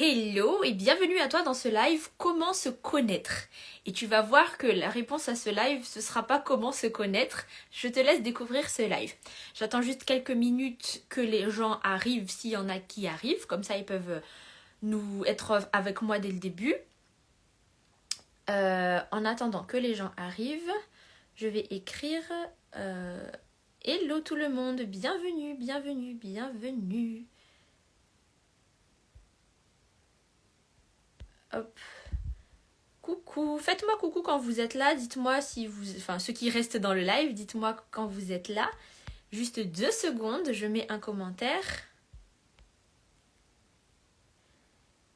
Hello et bienvenue à toi dans ce live Comment se connaître. Et tu vas voir que la réponse à ce live, ce sera pas comment se connaître. Je te laisse découvrir ce live. J'attends juste quelques minutes que les gens arrivent, s'il y en a qui arrivent. Comme ça, ils peuvent nous être avec moi dès le début. En attendant que les gens arrivent, je vais écrire Hello tout le monde, bienvenue, bienvenue, bienvenue. Hop. Coucou, faites-moi coucou quand vous êtes là, dites-moi si vous... Enfin, ceux qui restent dans le live, dites-moi quand vous êtes là. Juste 2 secondes, je mets un commentaire.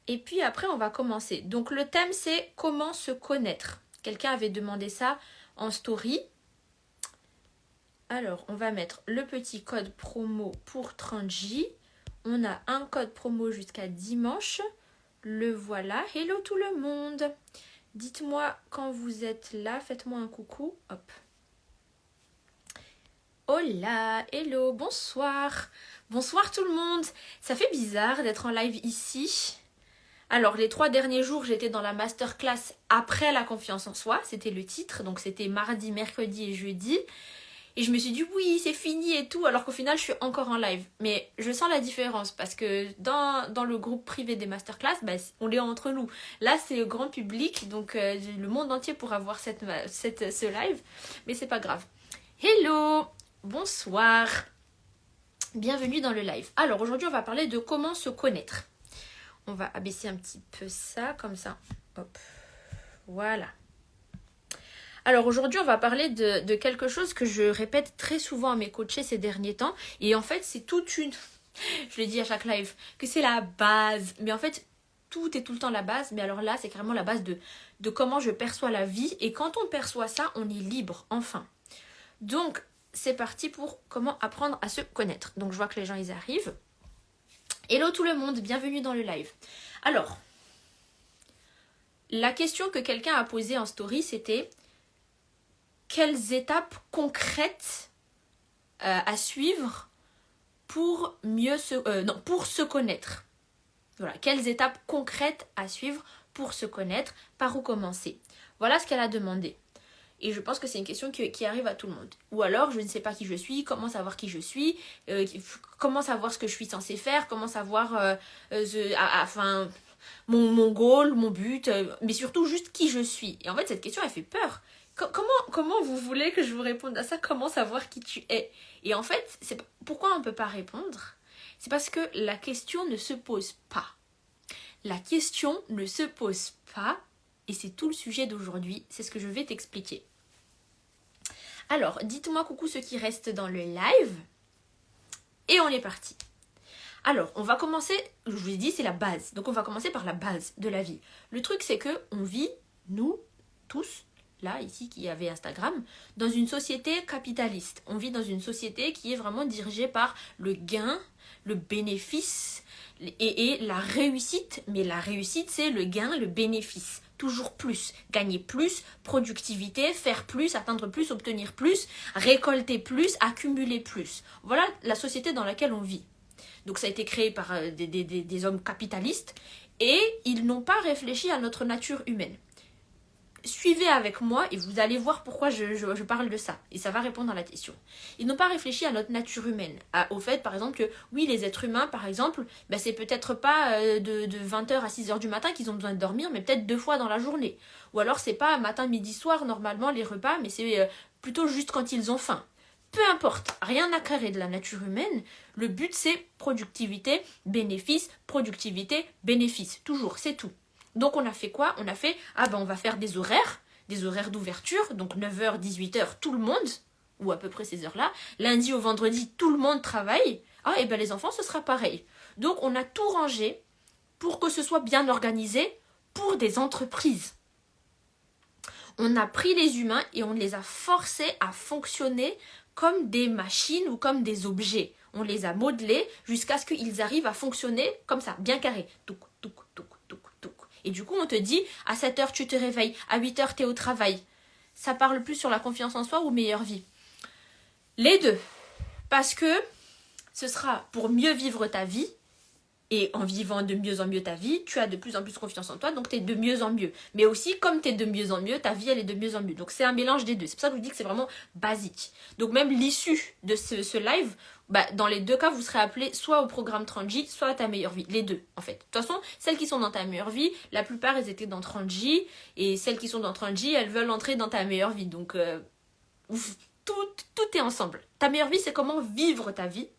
Et puis après, on va commencer. Donc le thème, c'est comment se connaître. Quelqu'un avait demandé ça en story. Alors, on va mettre le petit code promo pour 30J. On a un code promo jusqu'à dimanche. Le voilà. Hello tout le monde. Dites-moi quand vous êtes là, faites-moi un coucou. Hop. Hola, hello, bonsoir. Bonsoir tout le monde. Ça fait bizarre d'être en live ici. Alors, les 3 derniers jours, j'étais dans la masterclass après la confiance en soi. C'était le titre, donc c'était mardi, mercredi et jeudi. Et je me suis dit oui, c'est fini et tout, alors qu'au final, je suis encore en live. Mais je sens la différence parce que dans le groupe privé des masterclass, on l'est entre nous. Là, c'est le grand public, donc le monde entier pourra voir ce live. Mais c'est pas grave. Hello, bonsoir. Bienvenue dans le live. Alors, aujourd'hui, on va parler de comment se connaître. On va abaisser un petit peu ça, comme ça. Hop, voilà. Alors aujourd'hui, on va parler de quelque chose que je répète très souvent à mes coachés ces derniers temps. Et en fait, c'est toute une... Je le dis à chaque live, que c'est la base. Mais en fait, tout est tout le temps la base. Mais alors là, c'est carrément la base de comment je perçois la vie. Et quand on perçoit ça, on est libre, enfin. Donc, c'est parti pour comment apprendre à se connaître. Donc, je vois que les gens, ils arrivent. Hello tout le monde, bienvenue dans le live. Alors, la question que quelqu'un a posée en story, c'était... Quelles étapes concrètes à suivre pour pour se connaître. Voilà, quelles étapes concrètes à suivre pour se connaître, par où commencer. Voilà ce qu'elle a demandé. Et je pense que c'est une question qui arrive à tout le monde. Ou alors, je ne sais pas qui je suis, comment savoir qui je suis, comment savoir ce que je suis censée faire, comment savoir mon goal, mon but, mais surtout juste qui je suis. Et en fait, cette question, elle fait peur. Comment vous voulez que je vous réponde à ça? Comment savoir qui tu es? Et en fait, pourquoi on ne peut pas répondre? C'est parce que la question ne se pose pas. La question ne se pose pas, et c'est tout le sujet d'aujourd'hui, c'est ce que je vais t'expliquer. Alors, dites-moi coucou ceux qui restent dans le live, et on est parti. Alors, on va commencer, je vous ai dit, c'est la base. Donc on va commencer par la base de la vie. Le truc, c'est que on vit, nous, tous, là, ici, qui avait Instagram, dans une société capitaliste. On vit dans une société qui est vraiment dirigée par le gain, le bénéfice et la réussite. Mais la réussite, c'est le gain, le bénéfice. Toujours plus, gagner plus, productivité, faire plus, atteindre plus, obtenir plus, récolter plus, accumuler plus. Voilà la société dans laquelle on vit. Donc ça a été créé par des hommes capitalistes et ils n'ont pas réfléchi à notre nature humaine. Suivez avec moi et vous allez voir pourquoi je parle de ça. Et ça va répondre à la question. Ils n'ont pas réfléchi à notre nature humaine. Au fait, par exemple, que oui, les êtres humains, par exemple, c'est peut-être pas de 20h à 6h du matin qu'ils ont besoin de dormir, mais peut-être 2 fois dans la journée. Ou alors, c'est pas matin, midi, soir, normalement, les repas, mais c'est plutôt juste quand ils ont faim. Peu importe, rien à carrer de la nature humaine. Le but, c'est productivité, bénéfice, toujours, c'est tout. Donc on a fait quoi? On a fait, on va faire des horaires d'ouverture, donc 9h, 18h, tout le monde, ou à peu près ces heures-là. Lundi au vendredi, tout le monde travaille. Les enfants, ce sera pareil. Donc on a tout rangé pour que ce soit bien organisé pour des entreprises. On a pris les humains et on les a forcés à fonctionner comme des machines ou comme des objets. On les a modelés jusqu'à ce qu'ils arrivent à fonctionner comme ça, bien carré. Touc, touc, touc, touc, touc. Et du coup, on te dit, à 7h, tu te réveilles, à 8h, tu es au travail. Ça parle plus sur la confiance en soi ou meilleure vie? Les deux. Parce que ce sera pour mieux vivre ta vie Et en vivant de mieux en mieux ta vie, tu as de plus en plus confiance en toi, donc tu es de mieux en mieux. Mais aussi, comme tu es de mieux en mieux, ta vie, elle est de mieux en mieux. Donc c'est un mélange des deux. C'est pour ça que je vous dis que c'est vraiment basique. Donc même l'issue de ce live, dans les deux cas, vous serez appelé soit au programme 30J, soit à ta meilleure vie. Les deux, en fait. De toute façon, celles qui sont dans ta meilleure vie, la plupart, elles étaient dans 30J. Et celles qui sont dans 30J, elles veulent entrer dans ta meilleure vie. Donc, tout est ensemble. Ta meilleure vie, c'est comment vivre ta vie.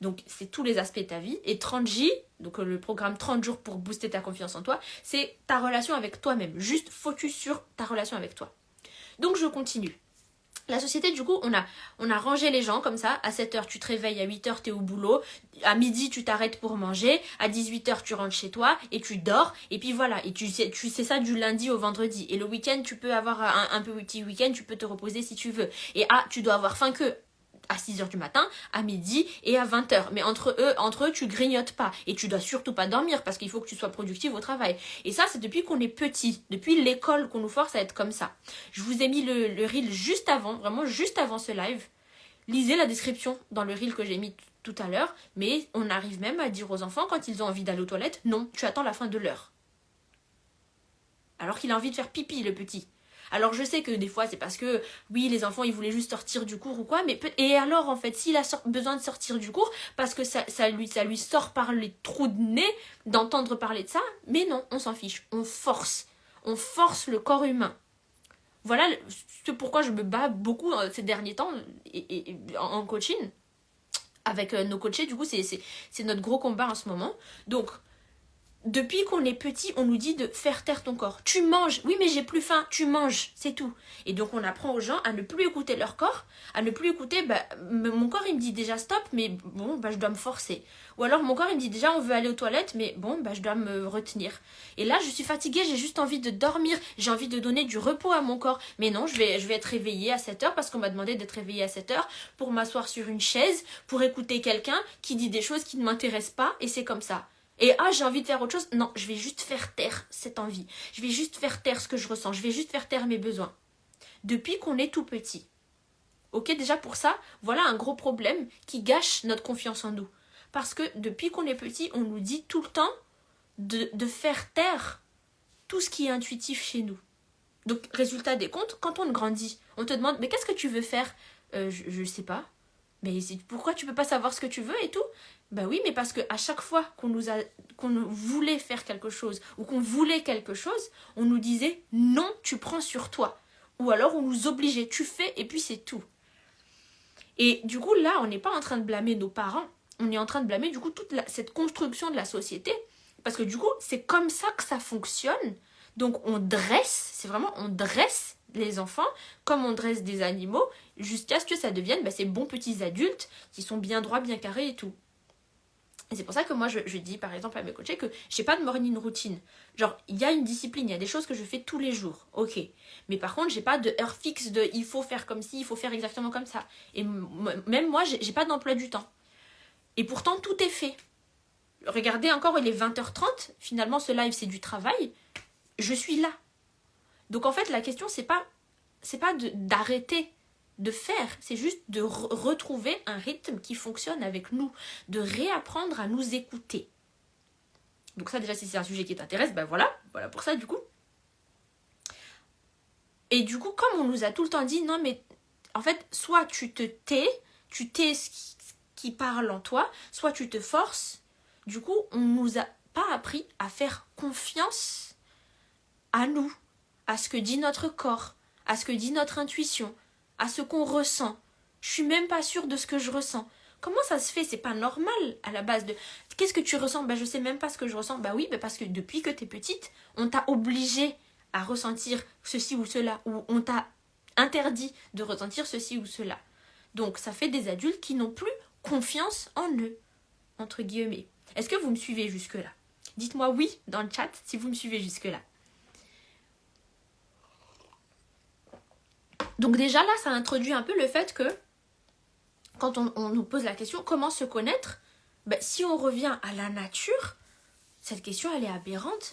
Donc, c'est tous les aspects de ta vie. Et 30J, donc le programme 30 jours pour booster ta confiance en toi, c'est ta relation avec toi-même. Juste focus sur ta relation avec toi. Donc, je continue. La société, du coup, on a rangé les gens comme ça. À 7h, tu te réveilles. À 8h, tu es au boulot. À midi, tu t'arrêtes pour manger. À 18h, tu rentres chez toi et tu dors. Et puis voilà. Et tu sais ça du lundi au vendredi. Et le week-end, tu peux avoir un petit week-end. Tu peux te reposer si tu veux. Et tu dois avoir faim que à 6h du matin, à midi et à 20h. Mais entre eux, tu grignotes pas. Et tu dois surtout pas dormir parce qu'il faut que tu sois productive au travail. Et ça, c'est depuis qu'on est petit. Depuis l'école qu'on nous force à être comme ça. Je vous ai mis le reel juste avant, vraiment juste avant ce live. Lisez la description dans le reel que j'ai mis tout à l'heure. Mais on arrive même à dire aux enfants quand ils ont envie d'aller aux toilettes, non, tu attends la fin de l'heure. Alors qu'il a envie de faire pipi, le petit. Alors je sais que des fois c'est parce que oui les enfants ils voulaient juste sortir du cours ou quoi, mais et alors en fait s'il a besoin de sortir du cours parce que ça lui sort par les trous de nez d'entendre parler de ça, mais non, on s'en fiche, on force le corps humain. Voilà c'est pourquoi je me bats beaucoup ces derniers temps et en coaching avec nos coachés, du coup c'est notre gros combat en ce moment. Donc depuis qu'on est petit, on nous dit de faire taire ton corps. Tu manges. Oui, mais j'ai plus faim. Tu manges. C'est tout. Et donc, on apprend aux gens à ne plus écouter leur corps, à ne plus écouter, mon corps, il me dit déjà stop, mais bon, je dois me forcer. Ou alors, mon corps, il me dit déjà, on veut aller aux toilettes, mais bon, je dois me retenir. Et là, je suis fatiguée, j'ai juste envie de dormir. J'ai envie de donner du repos à mon corps. Mais non, je vais être réveillée à 7h parce qu'on m'a demandé d'être réveillée à 7h pour m'asseoir sur une chaise, pour écouter quelqu'un qui dit des choses qui ne m'intéressent pas, et c'est comme ça. Et j'ai envie de faire autre chose. Non, je vais juste faire taire cette envie. Je vais juste faire taire ce que je ressens. Je vais juste faire taire mes besoins. Depuis qu'on est tout petit. Ok, déjà pour ça, voilà un gros problème qui gâche notre confiance en nous. Parce que depuis qu'on est petit, on nous dit tout le temps de faire taire tout ce qui est intuitif chez nous. Donc, résultat des comptes, quand on grandit, on te demande, mais qu'est-ce que tu veux faire ? Je sais pas. Mais pourquoi tu peux pas savoir ce que tu veux et tout ? Oui, mais parce qu'à chaque fois qu'on voulait faire quelque chose ou qu'on voulait quelque chose, on nous disait non, tu prends sur toi. Ou alors on nous obligeait, tu fais et puis c'est tout. Et du coup là, on n'est pas en train de blâmer nos parents, on est en train de blâmer du coup toute cette construction de la société. Parce que du coup, c'est comme ça que ça fonctionne. Donc on dresse les enfants comme on dresse des animaux jusqu'à ce que ça devienne ces bons petits adultes qui sont bien droits, bien carrés et tout. Et c'est pour ça que moi je dis par exemple à mes coachés que j'ai pas de morning routine. Genre il y a une discipline, il y a des choses que je fais tous les jours, ok. Mais par contre j'ai pas de heure fixe de il faut faire comme ci, il faut faire exactement comme ça. Et même moi j'ai pas d'emploi du temps. Et pourtant tout est fait. Regardez encore, il est 20h30, finalement ce live c'est du travail, je suis là. Donc en fait la question c'est pas d'arrêter de faire, c'est juste de retrouver un rythme qui fonctionne avec nous, de réapprendre à nous écouter. Donc ça déjà si c'est un sujet qui t'intéresse, voilà pour ça du coup. Et du coup comme on nous a tout le temps dit, non mais en fait soit tu tais ce qui parle en toi, soit tu te forces. Du coup on nous a pas appris à faire confiance à nous, à ce que dit notre corps, à ce que dit notre intuition, à ce qu'on ressent. Je suis même pas sûre de ce que je ressens. Comment ça se fait ? C'est pas normal à la base de... Qu'est-ce que tu ressens ? Je sais même pas ce que je ressens. Oui, parce que depuis que t'es petite, on t'a obligé à ressentir ceci ou cela, ou on t'a interdit de ressentir ceci ou cela. Donc ça fait des adultes qui n'ont plus confiance en eux, entre guillemets. Est-ce que vous me suivez jusque-là ? Dites-moi oui dans le chat si vous me suivez jusque-là. Donc déjà là, ça introduit un peu le fait que quand on nous pose la question comment se connaître, si on revient à la nature, cette question elle est aberrante.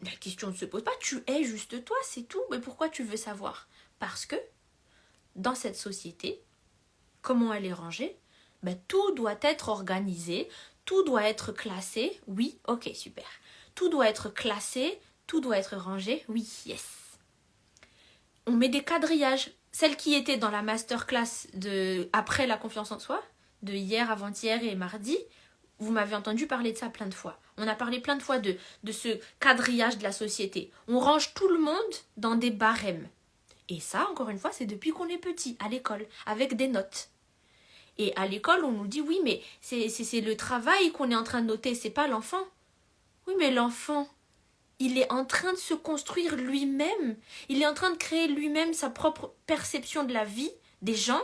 La question ne se pose pas, tu es juste toi, c'est tout. Mais pourquoi tu veux savoir ? Parce que dans cette société, comment elle est rangée, Ben, tout doit être organisé, tout doit être classé. Oui, ok, super. Tout doit être classé, tout doit être rangé. Oui, yes. On met des quadrillages. Celle qui était dans la masterclass après la confiance en soi, de hier, avant-hier et mardi, vous m'avez entendu parler de ça plein de fois. On a parlé plein de fois de ce quadrillage de la société. On range tout le monde dans des barèmes. Et ça, encore une fois, c'est depuis qu'on est petit, à l'école, avec des notes. Et à l'école, on nous dit, oui, mais c'est le travail qu'on est en train de noter, c'est pas l'enfant. Oui, mais l'enfant, il est en train de se construire lui-même. Il est en train de créer lui-même sa propre perception de la vie, des gens.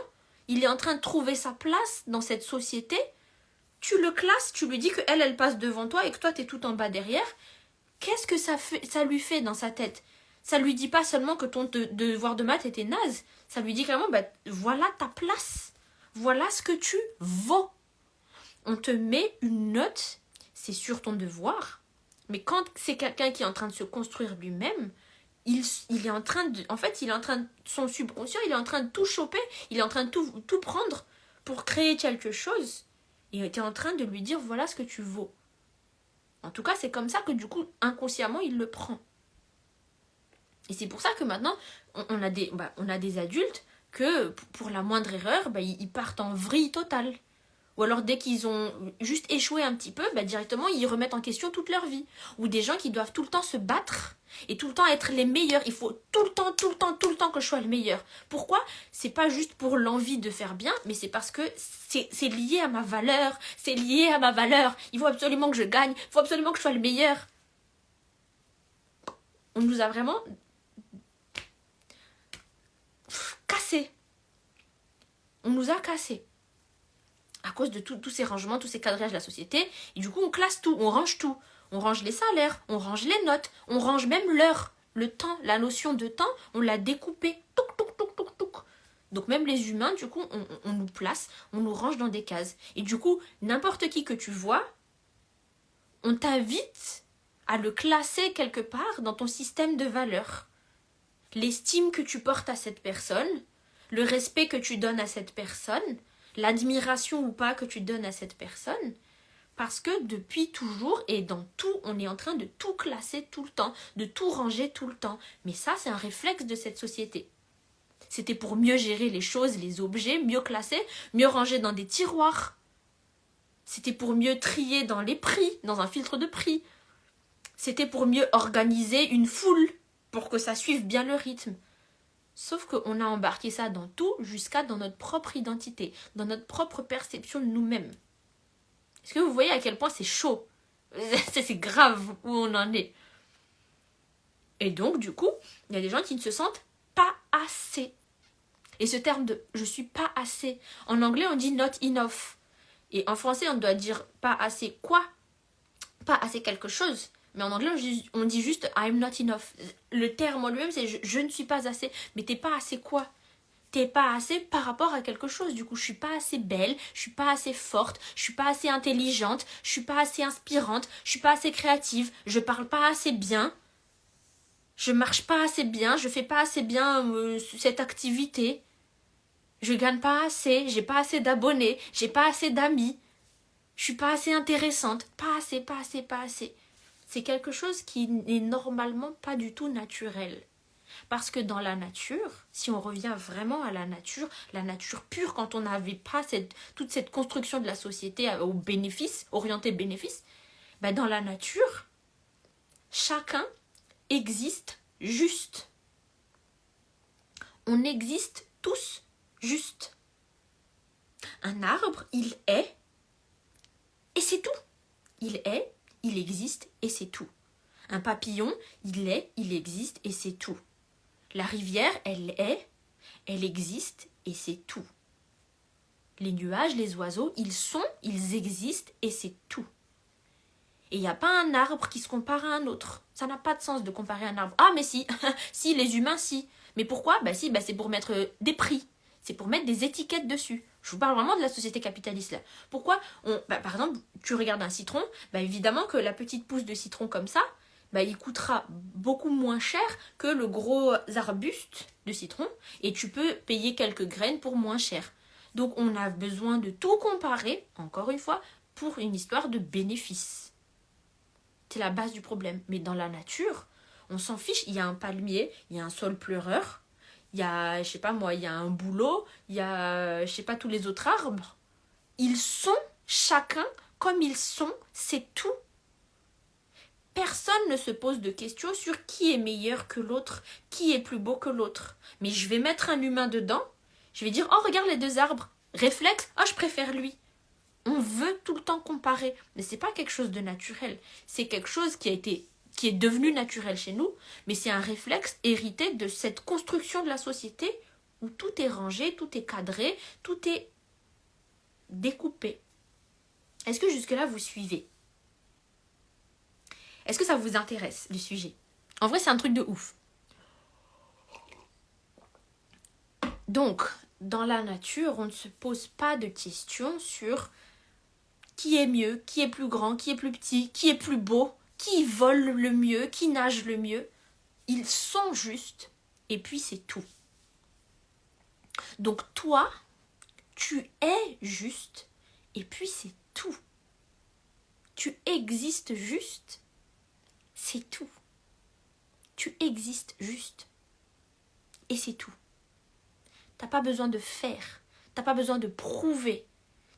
Il est en train de trouver sa place dans cette société. Tu le classes, tu lui dis qu'elle, elle passe devant toi et que toi, t'es tout en bas derrière. Qu'est-ce que ça lui fait dans sa tête? Ça lui dit pas seulement que ton devoir de maths était naze. Ça lui dit clairement, bah, voilà ta place. Voilà ce que tu vaux. On te met une note, c'est sur ton devoir. Mais quand c'est quelqu'un qui est en train de se construire lui-même, il est en train de... En fait, il est en train de... Son subconscient, il est en train de tout choper. Il est en train de tout prendre pour créer quelque chose. Et tu es en train de lui dire, voilà ce que tu vaux. En tout cas, c'est comme ça que du coup, inconsciemment, il le prend. Et c'est pour ça que maintenant, on a des adultes que, pour la moindre erreur, ils partent en vrille totale. Ou alors, dès qu'ils ont juste échoué un petit peu, directement, ils remettent en question toute leur vie. Ou des gens qui doivent tout le temps se battre et tout le temps être les meilleurs. Il faut tout le temps que je sois le meilleur. Pourquoi? C'est pas juste pour l'envie de faire bien, mais c'est parce que c'est lié à ma valeur. C'est lié à ma valeur. Il faut absolument que je gagne. Il faut absolument que je sois le meilleur. On nous a vraiment cassé. On nous a cassé. À cause de tous ces rangements, tous ces quadrillages de la société. Et du coup, on classe tout, on range tout. On range les salaires, on range les notes, on range même l'heure. Le temps, la notion de temps, on l'a découpé. Donc même les humains, du coup, on nous place, on nous range dans des cases. Et du coup, n'importe qui que tu vois, on t'invite à le classer quelque part dans ton système de valeurs. L'estime que tu portes à cette personne, le respect que tu donnes à cette personne, l'admiration ou pas que tu donnes à cette personne, parce que depuis toujours et dans tout, on est en train de tout classer tout le temps, de tout ranger tout le temps. Mais ça, c'est un réflexe de cette société. C'était pour mieux gérer les choses, les objets, mieux classer, mieux ranger dans des tiroirs. C'était pour mieux trier dans les prix, dans un filtre de prix. C'était pour mieux organiser une foule, pour que ça suive bien le rythme. Sauf qu'on a embarqué ça dans tout, jusqu'à dans notre propre identité, dans notre propre perception de nous-mêmes. Est-ce que vous voyez à quel point c'est chaud? C'est grave où on en est. Et donc, du coup, il y a des gens qui ne se sentent pas assez. Et ce terme de « je suis pas assez », en anglais, on dit « not enough ». Et en français, on doit dire « pas assez quoi ?» Pas assez quelque chose. Mais en anglais, on dit juste « I'm not enough ». Le terme en lui-même, c'est « je ne suis pas assez ». Mais t'es pas assez quoi? T'es pas assez par rapport à quelque chose. Du coup, je suis pas assez belle, je suis pas assez forte, je suis pas assez intelligente, je suis pas assez inspirante, je suis pas assez créative, je parle pas assez bien, je marche pas assez bien, je fais pas assez bien cette activité, je gagne pas assez, j'ai pas assez d'abonnés, j'ai pas assez d'amis, je suis pas assez intéressante, pas assez, pas assez, pas assez. C'est quelque chose qui n'est normalement pas du tout naturel. Parce que dans la nature, si on revient vraiment à la nature pure, quand on n'avait pas toute cette construction de la société au bénéfice, orienté bénéfice, dans la nature, chacun existe juste. On existe tous juste. Un arbre, il est, et c'est tout. Il est, il existe, et c'est tout. Un papillon, il est, il existe, et c'est tout. La rivière, elle est, elle existe et c'est tout. Les nuages, les oiseaux, ils sont, ils existent et c'est tout. Et il n'y a pas un arbre qui se compare à un autre. Ça n'a pas de sens de comparer un arbre. Ah mais si, si, les humains, si. Mais pourquoi? C'est pour mettre des prix. C'est pour mettre des étiquettes dessus. Je vous parle vraiment de la société capitaliste là. Pourquoi par exemple, tu regardes un citron, évidemment que la petite pousse de citron comme ça, il coûtera beaucoup moins cher que le gros arbuste de citron et tu peux payer quelques graines pour moins cher. Donc on a besoin de tout comparer, encore une fois, pour une histoire de bénéfice. C'est la base du problème. Mais dans la nature, on s'en fiche. Il y a un palmier, il y a un saule pleureur, il y a, je sais pas moi, il y a un bouleau, il y a, je sais pas, tous les autres arbres. Ils sont chacun comme ils sont, c'est tout. Personne ne se pose de questions sur qui est meilleur que l'autre, qui est plus beau que l'autre. Mais je vais mettre un humain dedans, je vais dire, oh regarde les deux arbres, réflexe, oh je préfère lui. On veut tout le temps comparer, mais c'est pas quelque chose de naturel. C'est quelque chose qui est devenu naturel chez nous, mais c'est un réflexe hérité de cette construction de la société où tout est rangé, tout est cadré, tout est découpé. Est-ce que jusque-là vous suivez? Est-ce que ça vous intéresse, le sujet? En vrai, c'est un truc de ouf. Donc, dans la nature, on ne se pose pas de questions sur qui est mieux, qui est plus grand, qui est plus petit, qui est plus beau, qui vole le mieux, qui nage le mieux. Ils sont justes, et puis c'est tout. Donc toi, tu es juste, et puis c'est tout. Tu existes juste, c'est tout. Tu existes juste, et c'est tout. T'as pas besoin de faire, t'as pas besoin de prouver,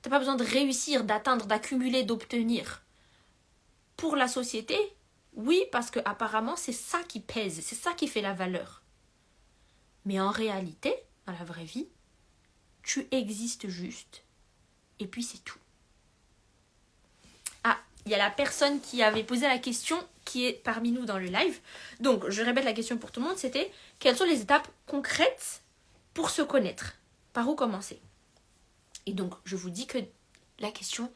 t'as pas besoin de réussir, d'atteindre, d'accumuler, d'obtenir. Pour la société, oui, parce que apparemment c'est ça qui pèse, c'est ça qui fait la valeur. Mais en réalité, dans la vraie vie, tu existes juste, et puis c'est tout. Ah, il y a la personne qui avait posé la question qui est parmi nous dans le live. Donc, je répète la question pour tout le monde, c'était quelles sont les étapes concrètes pour se connaître? Par où commencer? Et donc, je vous dis que la question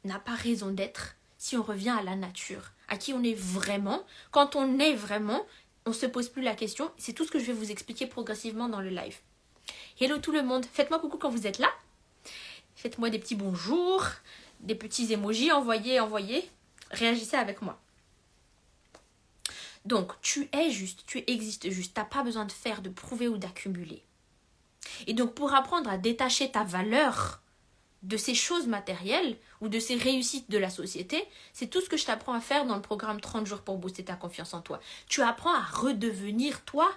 n'a pas raison d'être si on revient à la nature, à qui on est vraiment. Quand on est vraiment, on ne se pose plus la question. C'est tout ce que je vais vous expliquer progressivement dans le live. Hello tout le monde, faites-moi coucou quand vous êtes là. Faites-moi des petits bonjours, des petits emojis, envoyez. Réagissez avec moi. Donc, tu es juste, tu existes juste. Tu n'as pas besoin de faire, de prouver ou d'accumuler. Et donc, pour apprendre à détacher ta valeur de ces choses matérielles ou de ces réussites de la société, c'est tout ce que je t'apprends à faire dans le programme 30 jours pour booster ta confiance en toi. Tu apprends à redevenir toi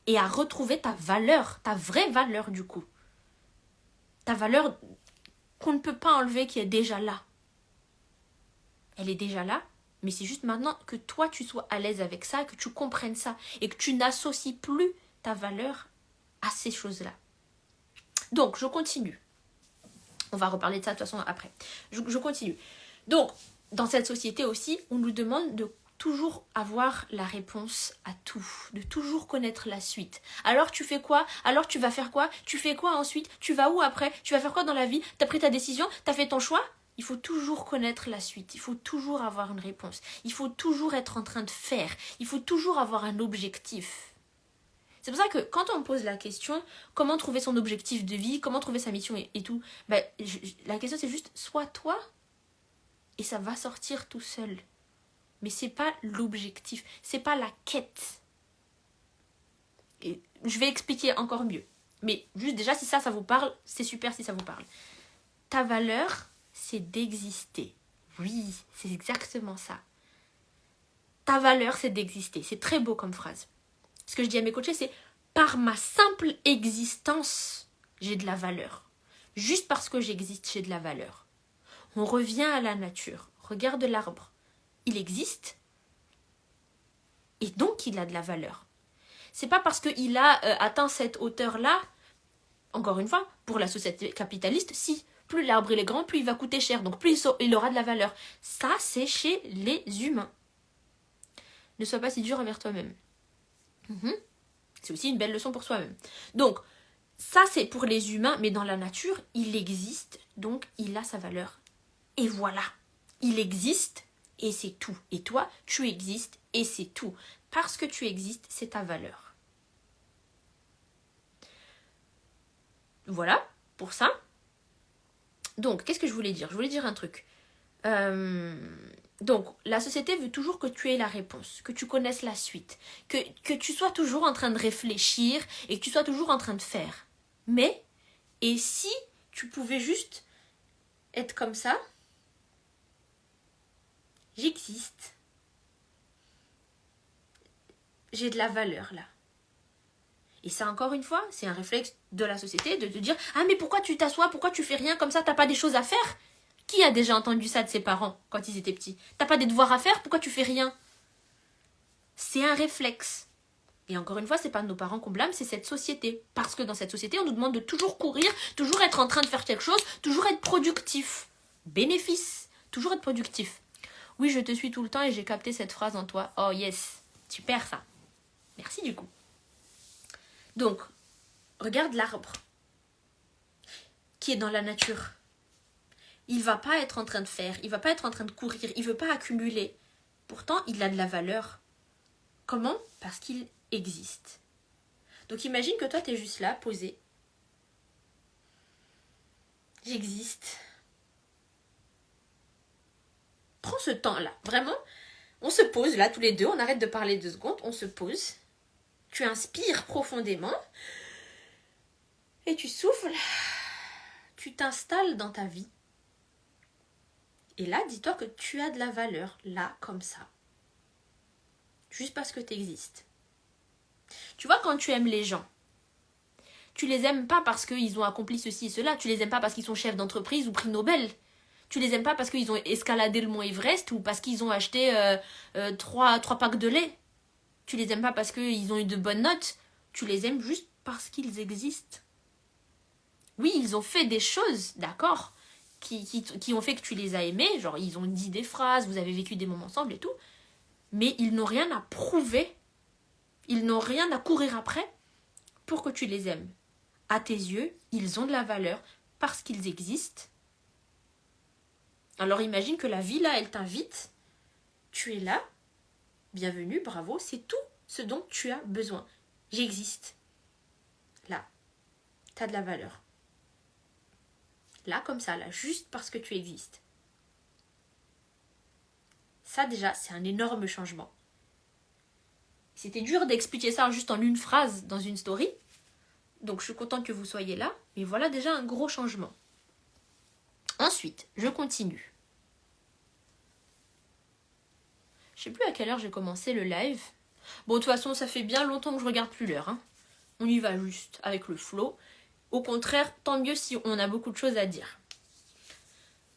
et à retrouver ta valeur, ta vraie valeur du coup. Ta valeur qu'on ne peut pas enlever, qui est déjà là. Elle est déjà là, mais c'est juste maintenant que toi tu sois à l'aise avec ça, que tu comprennes ça et que tu n'associes plus ta valeur à ces choses-là. Donc, je continue. On va reparler de ça de toute façon après. Je continue. Donc, dans cette société aussi, on nous demande de toujours avoir la réponse à tout, de toujours connaître la suite. Alors tu fais quoi? Alors tu vas faire quoi? Tu fais quoi ensuite? Tu vas où après? Tu vas faire quoi dans la vie? T'as pris ta décision? T'as fait ton choix? Il faut toujours connaître la suite, il faut toujours avoir une réponse, il faut toujours être en train de faire, il faut toujours avoir un objectif. C'est pour ça que quand on me pose la question, comment trouver son objectif de vie, comment trouver sa mission et tout, la question c'est juste, sois toi et ça va sortir tout seul. Mais c'est pas l'objectif, c'est pas la quête. Et je vais expliquer encore mieux. Mais juste déjà, si ça vous parle, c'est super si ça vous parle. Ta valeur, c'est d'exister. Oui, c'est exactement ça. Ta valeur, c'est d'exister. C'est très beau comme phrase. Ce que je dis à mes coachés, c'est par ma simple existence, j'ai de la valeur. Juste parce que j'existe, j'ai de la valeur. On revient à la nature. Regarde l'arbre. Il existe et donc il a de la valeur. C'est pas parce qu'il a atteint cette hauteur-là, encore une fois, pour la société capitaliste, si plus l'arbre il est grand, plus il va coûter cher, donc plus il aura de la valeur. Ça, c'est chez les humains. Ne sois pas si dur envers toi-même. C'est aussi une belle leçon pour soi-même. Donc, ça c'est pour les humains, mais dans la nature, il existe, donc il a sa valeur. Et voilà, il existe et c'est tout. Et toi, tu existes et c'est tout. Parce que tu existes, c'est ta valeur. Voilà, pour ça. Donc, qu'est-ce que je voulais dire? Je voulais dire un truc. Donc, la société veut toujours que tu aies la réponse, que tu connaisses la suite, que tu sois toujours en train de réfléchir et que tu sois toujours en train de faire. Mais, et si tu pouvais juste être comme ça. J'existe. J'ai de la valeur là. Et ça, encore une fois, c'est un réflexe de la société de te dire « Ah, mais pourquoi tu t'assois? Pourquoi tu fais rien comme ça? T'as pas des choses à faire ?» Qui a déjà entendu ça de ses parents quand ils étaient petits? T'as pas des devoirs à faire? Pourquoi tu fais rien? C'est un réflexe. Et encore une fois, c'est pas nos parents qu'on blâme, c'est cette société. Parce que dans cette société, on nous demande de toujours courir, toujours être en train de faire quelque chose, toujours être productif. Bénéfice, toujours être productif. Oui, je te suis tout le temps et j'ai capté cette phrase en toi. Oh yes, super ça. Merci du coup. Donc, regarde l'arbre qui est dans la nature. Il va pas être en train de faire, il va pas être en train de courir, il veut pas accumuler. Pourtant, il a de la valeur. Comment? Parce qu'il existe. Donc imagine que toi, tu es juste là, posé. J'existe. Prends ce temps-là. Vraiment, on se pose là tous les deux, on arrête de parler 2 secondes, on se pose. Tu inspires profondément. Et tu souffles. Tu t'installes dans ta vie. Et là, dis-toi que tu as de la valeur, là, comme ça. Juste parce que tu existes. Tu vois, quand tu aimes les gens, tu les aimes pas parce qu'ils ont accompli ceci et cela, tu les aimes pas parce qu'ils sont chefs d'entreprise ou prix Nobel. Tu les aimes pas parce qu'ils ont escaladé le mont Everest ou parce qu'ils ont acheté 3 packs de lait. Tu les aimes pas parce qu'ils ont eu de bonnes notes. Tu les aimes juste parce qu'ils existent. Oui, ils ont fait des choses, d'accord, qui ont fait que tu les as aimés. Genre, ils ont dit des phrases, vous avez vécu des moments ensemble et tout. Mais ils n'ont rien à prouver. Ils n'ont rien à courir après pour que tu les aimes. À tes yeux, ils ont de la valeur parce qu'ils existent. Alors imagine que la vie là, elle t'invite. Tu es là. Bienvenue, bravo. C'est tout ce dont tu as besoin. J'existe. Là. Tu as de la valeur. Là, comme ça, là, juste parce que tu existes. Ça déjà, c'est un énorme changement. C'était dur d'expliquer ça juste en une phrase dans une story. Donc je suis contente que vous soyez là. Mais voilà déjà un gros changement. Ensuite, je continue. Je sais plus à quelle heure j'ai commencé le live. Bon, de toute façon, ça fait bien longtemps que je regarde plus l'heure. Hein. On y va juste avec le flow. Au contraire, tant mieux si on a beaucoup de choses à dire.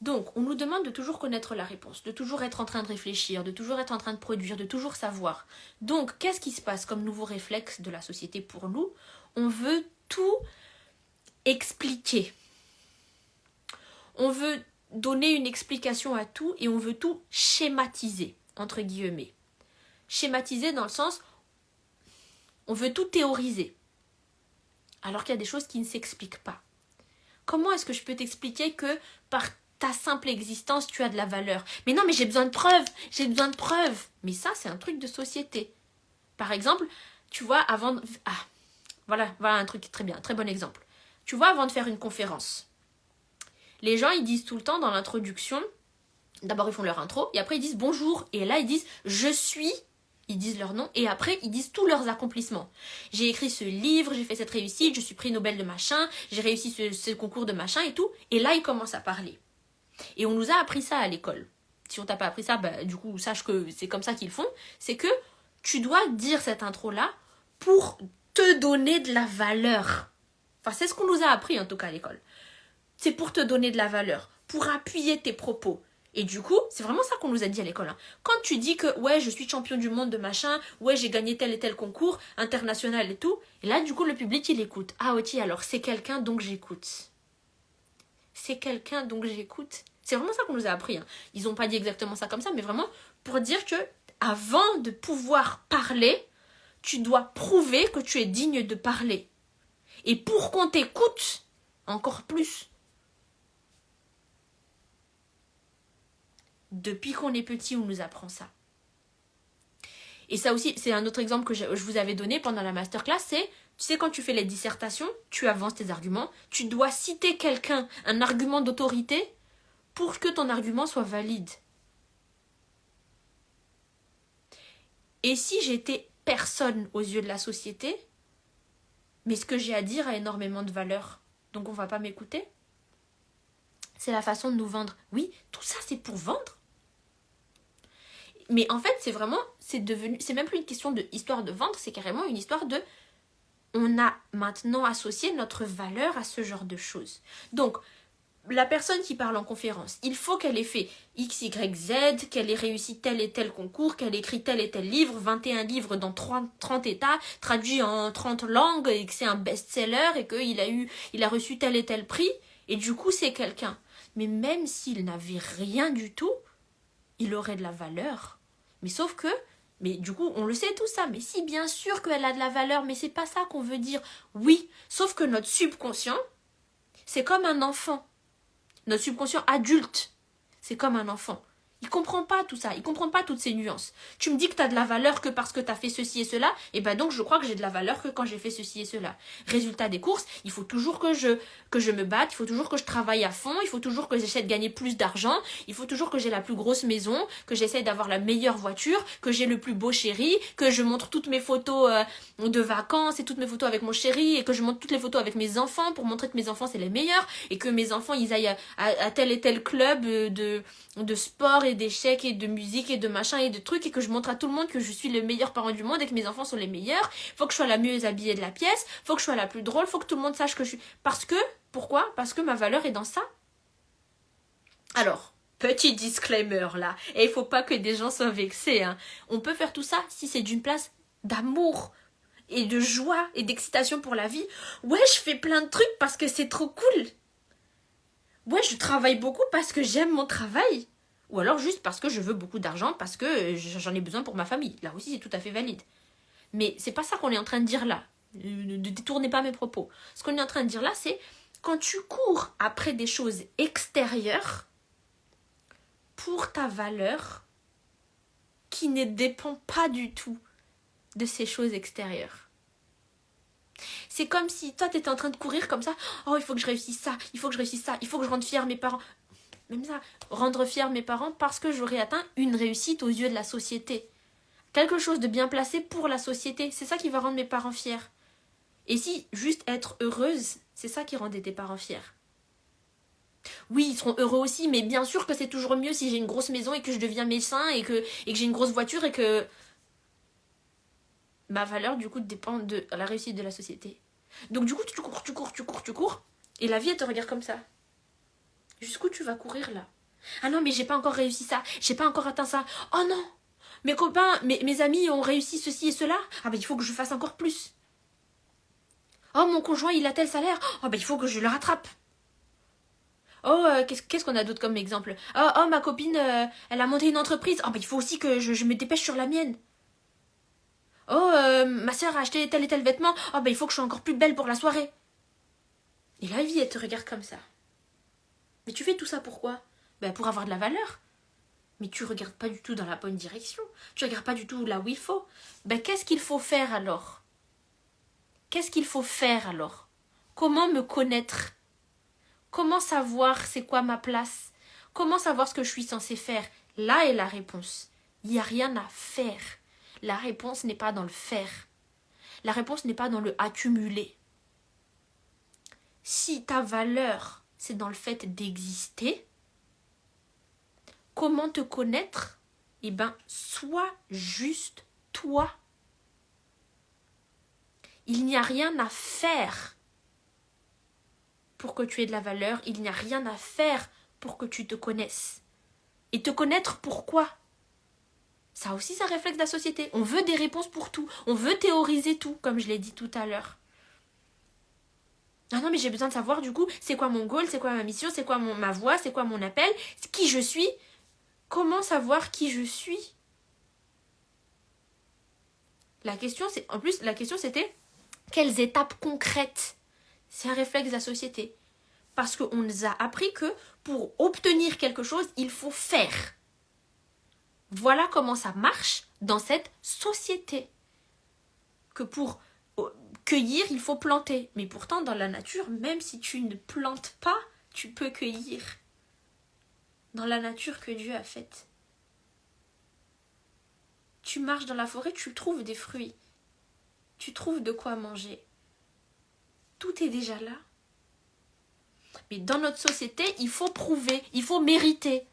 Donc, on nous demande de toujours connaître la réponse, de toujours être en train de réfléchir, de toujours être en train de produire, de toujours savoir. Donc, qu'est-ce qui se passe comme nouveau réflexe de la société pour nous? On veut tout expliquer. On veut donner une explication à tout et on veut tout schématiser, entre guillemets. Schématiser dans le sens, on veut tout théoriser. Alors qu'il y a des choses qui ne s'expliquent pas. Comment est-ce que je peux t'expliquer que par ta simple existence, tu as de la valeur? Mais non, mais j'ai besoin de preuves, j'ai besoin de preuves. Mais ça, c'est un truc de société. Par exemple, tu vois, avant... voilà un truc très bien, très bon exemple. Tu vois, avant de faire une conférence, les gens, ils disent tout le temps dans l'introduction, d'abord ils font leur intro, et après ils disent bonjour, et là ils disent je suis, ils disent leur nom, et après ils disent tous leurs accomplissements. J'ai écrit ce livre, j'ai fait cette réussite, je suis prix Nobel de machin, j'ai réussi ce concours de machin et tout, et là ils commencent à parler. Et on nous a appris ça à l'école. Si on t'a pas appris ça, bah, du coup, sache que c'est comme ça qu'ils font. C'est que tu dois dire cette intro-là pour te donner de la valeur. Enfin, c'est ce qu'on nous a appris en tout cas à l'école. C'est pour te donner de la valeur, pour appuyer tes propos. Et du coup, c'est vraiment ça qu'on nous a dit à l'école. Hein. Quand tu dis que, ouais, je suis champion du monde de machin, ouais, j'ai gagné tel et tel concours international et tout, et là, du coup, le public, il écoute. Ah, ok, alors c'est quelqu'un, donc j'écoute. C'est quelqu'un, donc j'écoute. C'est vraiment ça qu'on nous a appris. Hein. Ils n'ont pas dit exactement ça comme ça, mais vraiment pour dire que avant de pouvoir parler, tu dois prouver que tu es digne de parler. Et pour qu'on t'écoute, encore plus. Depuis qu'on est petit, on nous apprend ça. Et ça aussi, c'est un autre exemple que je vous avais donné pendant la masterclass, c'est, tu sais, quand tu fais les dissertations, tu avances tes arguments, tu dois citer quelqu'un, un argument d'autorité, pour que ton argument soit valide. Et si j'étais personne aux yeux de la société, mais ce que j'ai à dire a énormément de valeur, donc on va pas m'écouter? C'est la façon de nous vendre. Oui, tout ça, c'est pour vendre. Mais en fait, c'est vraiment, c'est même plus une question de histoire de vendre, c'est carrément une histoire de, on a maintenant associé notre valeur à ce genre de choses. Donc, la personne qui parle en conférence, il faut qu'elle ait fait X, Y, Z, qu'elle ait réussi tel et tel concours, qu'elle ait écrit tel et tel livre, 21 livres dans 30 états, traduits en 30 langues, et que c'est un best-seller, et qu'il a reçu tel et tel prix, et du coup c'est quelqu'un. Mais même s'il n'avait rien du tout, il aurait de la valeur. Mais sauf que, mais du coup, on le sait tout ça, mais si bien sûr qu'elle a de la valeur, mais c'est pas ça qu'on veut dire. Oui, sauf que notre subconscient, c'est comme un enfant. Notre subconscient adulte, c'est comme un enfant. Il comprend pas tout ça, il comprend pas toutes ces nuances. Tu me dis que tu as de la valeur que parce que tu as fait ceci et cela, et ben donc je crois que j'ai de la valeur que quand j'ai fait ceci et cela. Résultat des courses, il faut toujours que je me batte, il faut toujours que je travaille à fond, il faut toujours que j'essaie de gagner plus d'argent, il faut toujours que j'ai la plus grosse maison, que j'essaie d'avoir la meilleure voiture, que j'ai le plus beau chéri, que je montre toutes mes photos de vacances et toutes mes photos avec mon chéri, et que je montre toutes les photos avec mes enfants pour montrer que mes enfants c'est les meilleurs, et que mes enfants ils aillent à tel et tel club de sport et d'échecs et de musique et de machin et de trucs, et que je montre à tout le monde que je suis le meilleur parent du monde et que mes enfants sont les meilleurs. Faut que je sois la mieux habillée de la pièce, faut que je sois la plus drôle, faut que tout le monde sache que je suis... Pourquoi ? Parce que ma valeur est dans ça. Alors, petit disclaimer là, et il faut pas que des gens soient vexés, hein. On peut faire tout ça si c'est d'une place d'amour et de joie et d'excitation pour la vie. Ouais, je fais plein de trucs parce que c'est trop cool. Ouais, je travaille beaucoup parce que j'aime mon travail. Ou alors juste parce que je veux beaucoup d'argent, parce que j'en ai besoin pour ma famille. Là aussi, c'est tout à fait valide. Mais c'est pas ça qu'on est en train de dire là. Ne détournez pas mes propos. Ce qu'on est en train de dire là, c'est quand tu cours après des choses extérieures pour ta valeur qui ne dépend pas du tout de ces choses extérieures. C'est comme si toi, t'étais en train de courir comme ça. Oh, il faut que je réussisse ça, il faut que je réussisse ça, il faut que je rende fier mes parents. Même ça, rendre fier mes parents parce que j'aurais atteint une réussite aux yeux de la société. Quelque chose de bien placé pour la société. C'est ça qui va rendre mes parents fiers. Et si juste être heureuse, c'est ça qui rendait tes parents fiers. Oui, ils seront heureux aussi, mais bien sûr que c'est toujours mieux si j'ai une grosse maison et que je deviens médecin et que j'ai une grosse voiture et que ma valeur du coup dépend de la réussite de la société. Donc du coup tu cours et la vie elle te regarde comme ça. Jusqu'où tu vas courir là? Ah non, mais j'ai pas encore réussi ça, j'ai pas encore atteint ça. Oh non, mes copains, mes amis ont réussi ceci et cela. Ah ben il faut que je fasse encore plus. Oh, mon conjoint il a tel salaire. Oh ben il faut que je le rattrape. Oh, qu'est-ce qu'on a d'autre comme exemple? Oh, ma copine, elle a monté une entreprise. Oh ben il faut aussi que je me dépêche sur la mienne. Oh, ma soeur a acheté tel et tel vêtement. Oh ben il faut que je sois encore plus belle pour la soirée. Et la vie elle te regarde comme ça. Mais tu fais tout ça pourquoi? Ben pour avoir de la valeur. Mais tu regardes pas du tout dans la bonne direction. Tu regardes pas du tout là où il faut. Ben qu'est-ce qu'il faut faire alors? Qu'est-ce qu'il faut faire alors? Comment me connaître? Comment savoir c'est quoi ma place? Comment savoir ce que je suis censée faire? Là est la réponse. Il n'y a rien à faire. La réponse n'est pas dans le faire. La réponse n'est pas dans le accumuler. Si ta valeur, c'est dans le fait d'exister, comment te connaître? Eh bien, sois juste toi. Il n'y a rien à faire pour que tu aies de la valeur. Il n'y a rien à faire pour que tu te connaisses. Et te connaître pourquoi? Ça aussi, c'est un réflexe de la société. On veut des réponses pour tout. On veut théoriser tout, comme je l'ai dit tout à l'heure. Ah non, mais j'ai besoin de savoir, du coup, c'est quoi mon goal, c'est quoi ma mission, c'est quoi ma voix, c'est quoi mon appel, qui je suis. Comment savoir qui je suis? La question, c'était quelles étapes concrètes? C'est un réflexe de la société. Parce qu'on nous a appris que pour obtenir quelque chose, il faut faire. Voilà comment ça marche dans cette société. Que pour cueillir, il faut planter. Mais pourtant, dans la nature, même si tu ne plantes pas, tu peux cueillir. Dans la nature que Dieu a faite. Tu marches dans la forêt, tu trouves des fruits. Tu trouves de quoi manger. Tout est déjà là. Mais dans notre société, il faut prouver, il faut mériter.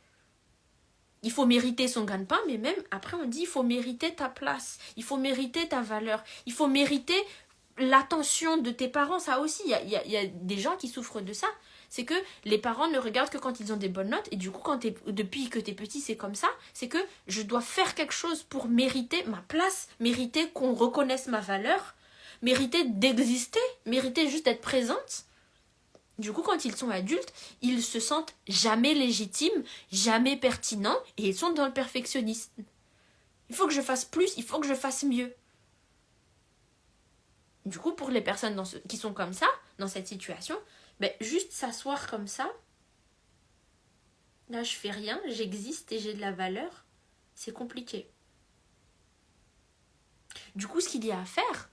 Il faut mériter son gagne-pain, mais même après on dit il faut mériter ta place, il faut mériter ta valeur, il faut mériter l'attention de tes parents. Ça aussi, il y a des gens qui souffrent de ça. C'est que les parents ne regardent que quand ils ont des bonnes notes, et du coup, depuis que t'es petit, c'est comme ça. C'est que je dois faire quelque chose pour mériter ma place, mériter qu'on reconnaisse ma valeur, mériter d'exister, mériter juste d'être présente. Du coup, quand ils sont adultes, ils se sentent jamais légitimes, jamais pertinents, et ils sont dans le perfectionnisme. Il faut que je fasse plus, il faut que je fasse mieux. Du coup, pour les personnes qui sont comme ça, dans cette situation, juste s'asseoir comme ça, là je fais rien, j'existe et j'ai de la valeur, c'est compliqué. Du coup, ce qu'il y a à faire,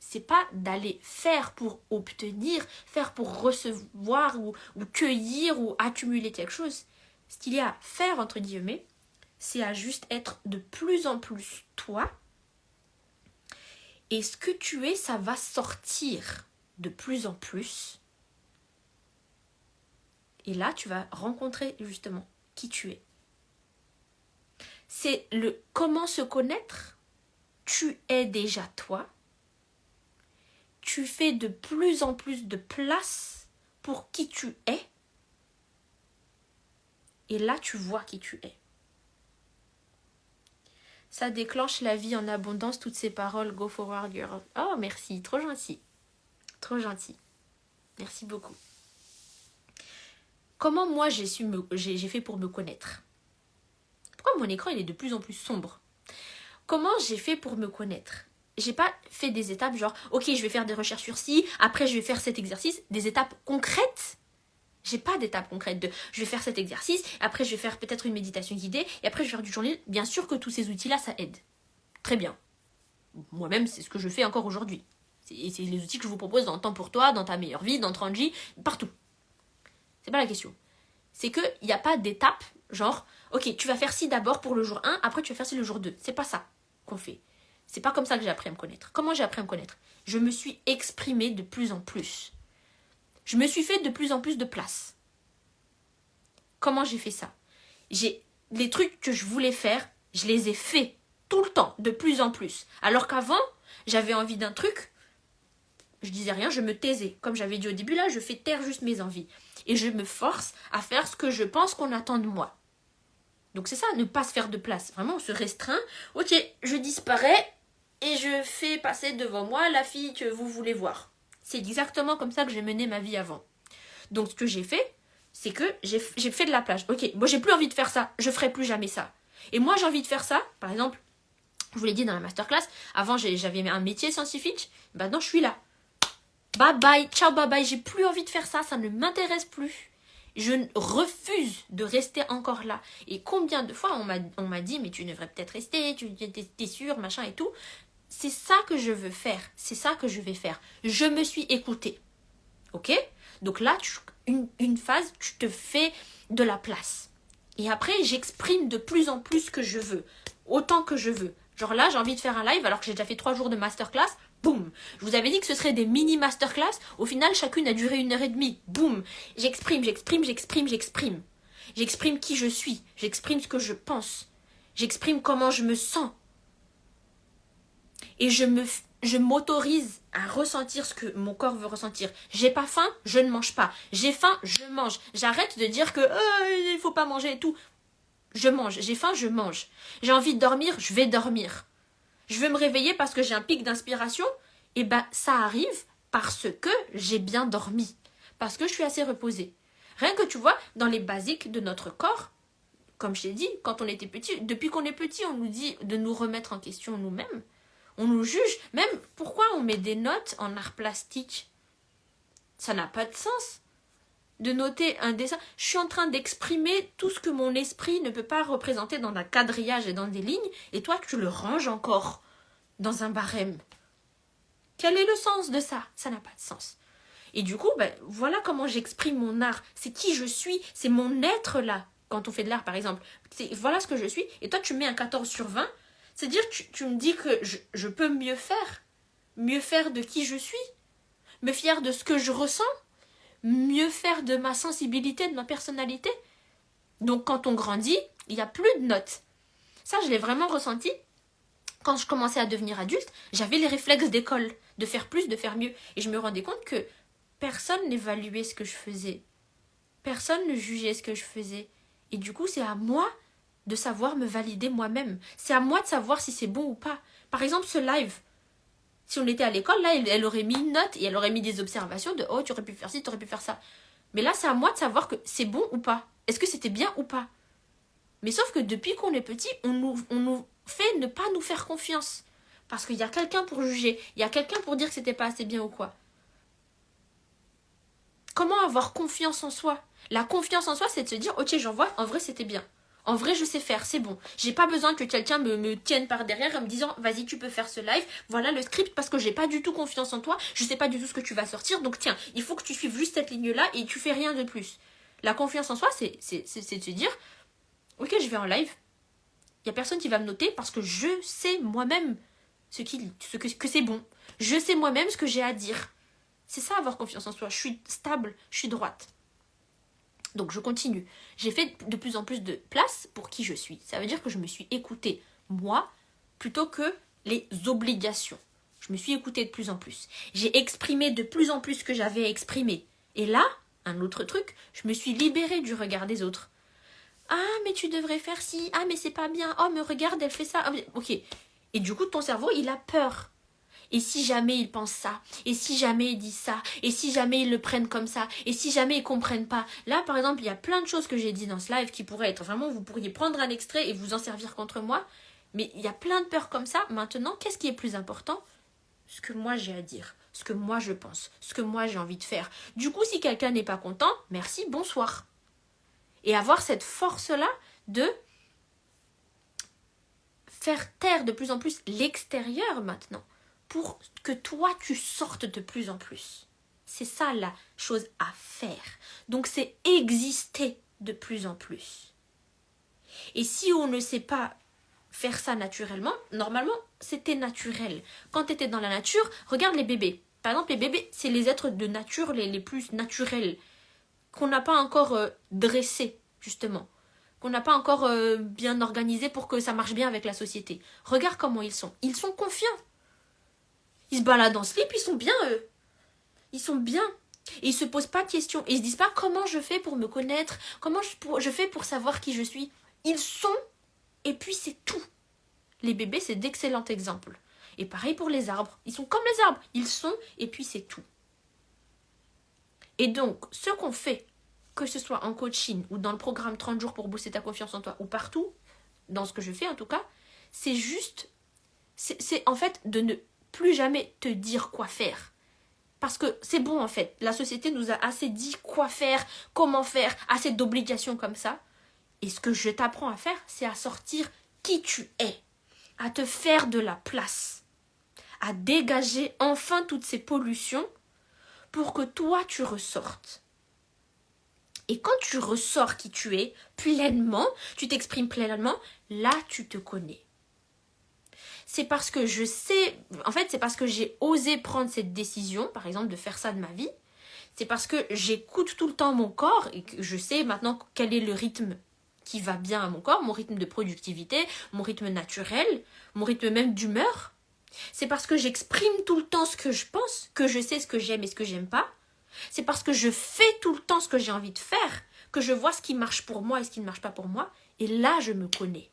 c'est pas d'aller faire pour obtenir, faire pour recevoir ou cueillir ou accumuler quelque chose. Ce qu'il y a à faire, entre guillemets, c'est à juste être de plus en plus toi. Et ce que tu es, ça va sortir de plus en plus. Et là, tu vas rencontrer justement qui tu es. C'est le comment se connaître. Tu es déjà toi. Tu fais de plus en plus de place pour qui tu es. Et là, tu vois qui tu es. Ça déclenche la vie en abondance, toutes ces paroles. Go forward, girl. Oh, merci. Trop gentil. Trop gentil. Merci beaucoup. Comment moi j'ai fait pour me connaître? Pourquoi mon écran il est de plus en plus sombre? Comment j'ai fait pour me connaître? J'ai pas fait des étapes genre, ok, je vais faire des recherches sur ci, après je vais faire cet exercice, des étapes concrètes. J'ai pas d'étapes concrètes de, je vais faire cet exercice, après je vais faire peut-être une méditation guidée, et après je vais faire du journal. Bien sûr que tous ces outils-là, ça aide. Très bien. Moi-même, c'est ce que je fais encore aujourd'hui. C'est les outils que je vous propose dans Temps pour toi, dans Ta meilleure vie, dans 30J, partout. C'est pas la question. C'est qu'il n'y a pas d'étape, genre, ok, tu vas faire ci d'abord pour le jour 1, après tu vas faire ci le jour 2. C'est pas ça qu'on fait. C'est pas comme ça que j'ai appris à me connaître. Comment j'ai appris à me connaître? Je me suis exprimée de plus en plus. Je me suis fait de plus en plus de place. Comment j'ai fait ça? Les trucs que je voulais faire, je les ai faits tout le temps, de plus en plus. Alors qu'avant, j'avais envie d'un truc, je disais rien, je me taisais. Comme j'avais dit au début, là, je fais taire juste mes envies. Et je me force à faire ce que je pense qu'on attend de moi. Donc c'est ça, ne pas se faire de place. Vraiment, on se restreint. Ok, je disparais et je fais passer devant moi la fille que vous voulez voir. C'est exactement comme ça que j'ai mené ma vie avant. Donc ce que j'ai fait, c'est que j'ai fait de la place. Ok, moi j'ai plus envie de faire ça, je ferai plus jamais ça. Et moi j'ai envie de faire ça, par exemple, je vous l'ai dit dans la masterclass, avant j'avais un métier scientifique, maintenant je suis là. Bye bye, ciao bye bye, j'ai plus envie de faire ça, ça ne m'intéresse plus. Je refuse de rester encore là. Et combien de fois on m'a dit, mais tu devrais peut-être rester, t'es sûre, machin et tout. C'est ça que je veux faire, c'est ça que je vais faire. Je me suis écoutée. Ok? Donc là, une phase, tu te fais de la place. Et après, j'exprime de plus en plus ce que je veux. Autant que je veux. Genre là, j'ai envie de faire un live alors que j'ai déjà fait 3 jours de masterclass. Boum. Je vous avais dit que ce serait des mini masterclass. Au final, chacune a duré 1h30. Boum. J'exprime. J'exprime qui je suis. J'exprime ce que je pense. J'exprime comment je me sens. Et je m'autorise à ressentir ce que mon corps veut ressentir. J'ai pas faim, je ne mange pas. J'ai faim, je mange. J'arrête de dire que il faut pas manger et tout. Je mange. J'ai faim, je mange. J'ai envie de dormir, je vais dormir. Je veux me réveiller parce que j'ai un pic d'inspiration. Et ça arrive parce que j'ai bien dormi. Parce que je suis assez reposée. Rien que tu vois, dans les basiques de notre corps, comme je t'ai dit, quand on était petit, depuis qu'on est petit, on nous dit de nous remettre en question nous-mêmes. On nous juge. Même pourquoi on met des notes en art plastique? Ça n'a pas de sens. De noter un dessin. Je suis en train d'exprimer tout ce que mon esprit ne peut pas représenter dans un quadrillage et dans des lignes. Et toi, tu le ranges encore dans un barème. Quel est le sens de ça? Ça n'a pas de sens. Et du coup, voilà comment j'exprime mon art. C'est qui je suis. C'est mon être là. Quand on fait de l'art, par exemple. Voilà ce que je suis. Et toi, tu mets un 14/20. C'est-à-dire que tu me dis que je peux mieux faire de qui je suis, me fier de ce que je ressens, mieux faire de ma sensibilité, de ma personnalité. Donc quand on grandit, il n'y a plus de notes. Ça, je l'ai vraiment ressenti. Quand je commençais à devenir adulte, j'avais les réflexes d'école, de faire plus, de faire mieux. Et je me rendais compte que personne n'évaluait ce que je faisais. Personne ne jugeait ce que je faisais. Et du coup, c'est à moi de savoir me valider moi-même. C'est à moi de savoir si c'est bon ou pas. Par exemple, ce live. Si on était à l'école, là, elle aurait mis une note et elle aurait mis des observations de « Oh, tu aurais pu faire ci, tu aurais pu faire ça. » Mais là, c'est à moi de savoir que c'est bon ou pas. Est-ce que c'était bien ou pas? Mais sauf que depuis qu'on est petit, on nous fait ne pas nous faire confiance. Parce qu'il y a quelqu'un pour juger. Il y a quelqu'un pour dire que c'était pas assez bien ou quoi. Comment avoir confiance en soi? La confiance en soi, c'est de se dire « Ok, j'en vois, en vrai, c'était bien. En vrai, je sais faire, c'est bon. J'ai pas besoin que quelqu'un me tienne par derrière en me disant « Vas-y, tu peux faire ce live. Voilà le script parce que j'ai pas du tout confiance en toi. Je sais pas du tout ce que tu vas sortir. Donc tiens, il faut que tu suives juste cette ligne-là et tu fais rien de plus. » La confiance en soi, c'est de se dire « Ok, je vais en live. Il y a personne qui va me noter parce que je sais moi-même que c'est bon. Je sais moi-même ce que j'ai à dire. » C'est ça, avoir confiance en soi. Je suis stable, je suis droite. Donc je continue. J'ai fait de plus en plus de place pour qui je suis. Ça veut dire que je me suis écoutée, moi, plutôt que les obligations. Je me suis écoutée de plus en plus. J'ai exprimé de plus en plus ce que j'avais à exprimer. Et là, un autre truc, je me suis libérée du regard des autres. Ah, mais tu devrais faire ci. Ah, mais c'est pas bien. Oh, mais regarde, elle fait ça. Ah, ok. Et du coup, ton cerveau, il a peur. Et si jamais ils pensent ça? Et si jamais ils disent ça? Et si jamais ils le prennent comme ça? Et si jamais ils comprennent pas? Là, par exemple, il y a plein de choses que j'ai dit dans ce live qui pourraient être vraiment, vous pourriez prendre un extrait et vous en servir contre moi. Mais il y a plein de peurs comme ça. Maintenant, qu'est-ce qui est plus important? Ce que moi j'ai à dire. Ce que moi je pense. Ce que moi j'ai envie de faire. Du coup, si quelqu'un n'est pas content, merci, bonsoir. Et avoir cette force-là de faire taire de plus en plus l'extérieur maintenant. Pour que toi, tu sortes de plus en plus. C'est ça la chose à faire. Donc, c'est exister de plus en plus. Et si on ne sait pas faire ça naturellement, normalement, c'était naturel. Quand tu étais dans la nature, regarde les bébés. Par exemple, les bébés, c'est les êtres de nature les plus naturels, qu'on n'a pas encore dressés, justement. Qu'on n'a pas encore bien organisés pour que ça marche bien avec la société. Regarde comment ils sont. Ils sont confiants. Ils se baladent en slip, ils sont bien, eux. Ils sont bien. Et ils se posent pas de questions. Et ils se disent pas comment je fais pour me connaître, comment je fais pour savoir qui je suis. Ils sont, et puis c'est tout. Les bébés, c'est d'excellents exemples. Et pareil pour les arbres. Ils sont comme les arbres. Ils sont, et puis c'est tout. Et donc, ce qu'on fait, que ce soit en coaching ou dans le programme 30 jours pour booster ta confiance en toi, ou partout, dans ce que je fais en tout cas, c'est juste, c'est en fait de ne plus jamais te dire quoi faire. Parce que c'est bon en fait, la société nous a assez dit quoi faire, comment faire, assez d'obligations comme ça. Et ce que je t'apprends à faire, c'est à sortir qui tu es, à te faire de la place, à dégager enfin toutes ces pollutions pour que toi tu ressortes. Et quand tu ressors qui tu es pleinement, tu t'exprimes pleinement, là tu te connais. C'est parce que je sais, en fait, c'est parce que j'ai osé prendre cette décision, par exemple, de faire ça de ma vie. C'est parce que j'écoute tout le temps mon corps et que je sais maintenant quel est le rythme qui va bien à mon corps, mon rythme de productivité, mon rythme naturel, mon rythme même d'humeur. C'est parce que j'exprime tout le temps ce que je pense, que je sais ce que j'aime et ce que j'aime pas. C'est parce que je fais tout le temps ce que j'ai envie de faire, que je vois ce qui marche pour moi et ce qui ne marche pas pour moi. Et là, je me connais.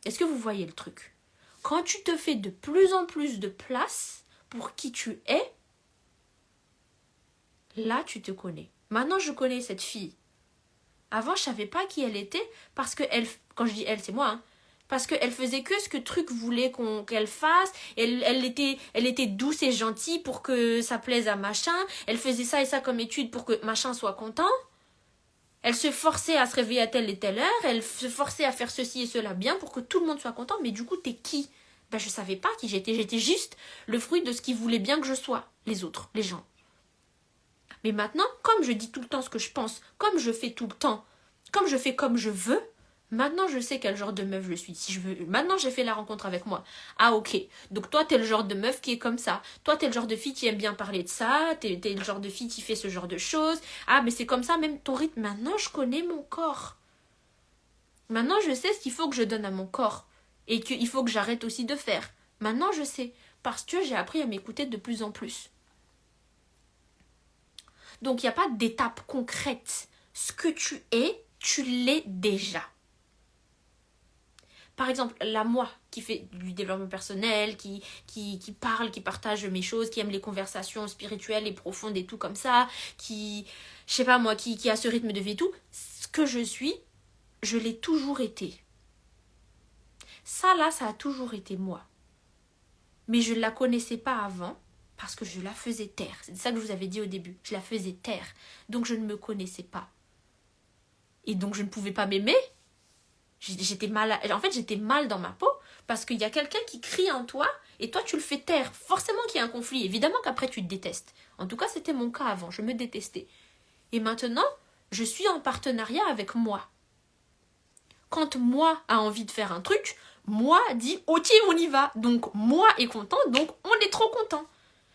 Est-ce que vous voyez le truc ? Quand tu te fais de plus en plus de place pour qui tu es, là, tu te connais. Maintenant, je connais cette fille. Avant, je savais pas qui elle était parce que elle, quand je dis elle, c'est moi, hein, parce qu'elle faisait que ce que truc voulait qu'elle fasse. Elle était douce et gentille pour que ça plaise à machin. Elle faisait ça et ça comme étude pour que machin soit content. Elle se forçait à se réveiller à telle et telle heure. Elle se forçait à faire ceci et cela bien pour que tout le monde soit content. Mais du coup, t'es qui ? Ben, je savais pas qui j'étais. J'étais juste le fruit de ce qu'ils voulaient bien que je sois. Les autres, les gens. Mais maintenant, comme je dis tout le temps ce que je pense, comme je fais tout le temps, comme je fais comme je veux, Maintenant, je sais quel genre de meuf je suis. Si je veux... Maintenant, j'ai fait la rencontre avec moi. Ah, ok. Donc, toi, t'es le genre de meuf qui est comme ça. Toi, t'es le genre de fille qui aime bien parler de ça. T'es le genre de fille qui fait ce genre de choses. Ah, mais c'est comme ça, même ton rythme. Maintenant, je connais mon corps. Maintenant, je sais ce qu'il faut que je donne à mon corps. Et qu'il faut que j'arrête aussi de faire. Maintenant, je sais. Parce que j'ai appris à m'écouter de plus en plus. Donc, il n'y a pas d'étape concrète. Ce que tu es, tu l'es déjà. Par exemple, moi qui fait du développement personnel, qui parle, qui partage mes choses, qui aime les conversations spirituelles et profondes et tout comme ça, qui, je sais pas moi, qui a ce rythme de vie et tout, ce que je suis, je l'ai toujours été. Ça là, ça a toujours été moi. Mais je ne la connaissais pas avant parce que je la faisais taire. C'est ça que je vous avais dit au début. Je la faisais taire. Donc je ne me connaissais pas. Et donc je ne pouvais pas m'aimer. J'étais mal, en fait, j'étais mal dans ma peau parce qu'il y a quelqu'un qui crie en toi et toi, tu le fais taire. Forcément qu'il y a un conflit. Évidemment qu'après, tu te détestes. En tout cas, c'était mon cas avant. Je me détestais. Et maintenant, je suis en partenariat avec moi. Quand moi a envie de faire un truc, moi dit « Ok, on y va ». Donc, moi est content, donc on est trop content.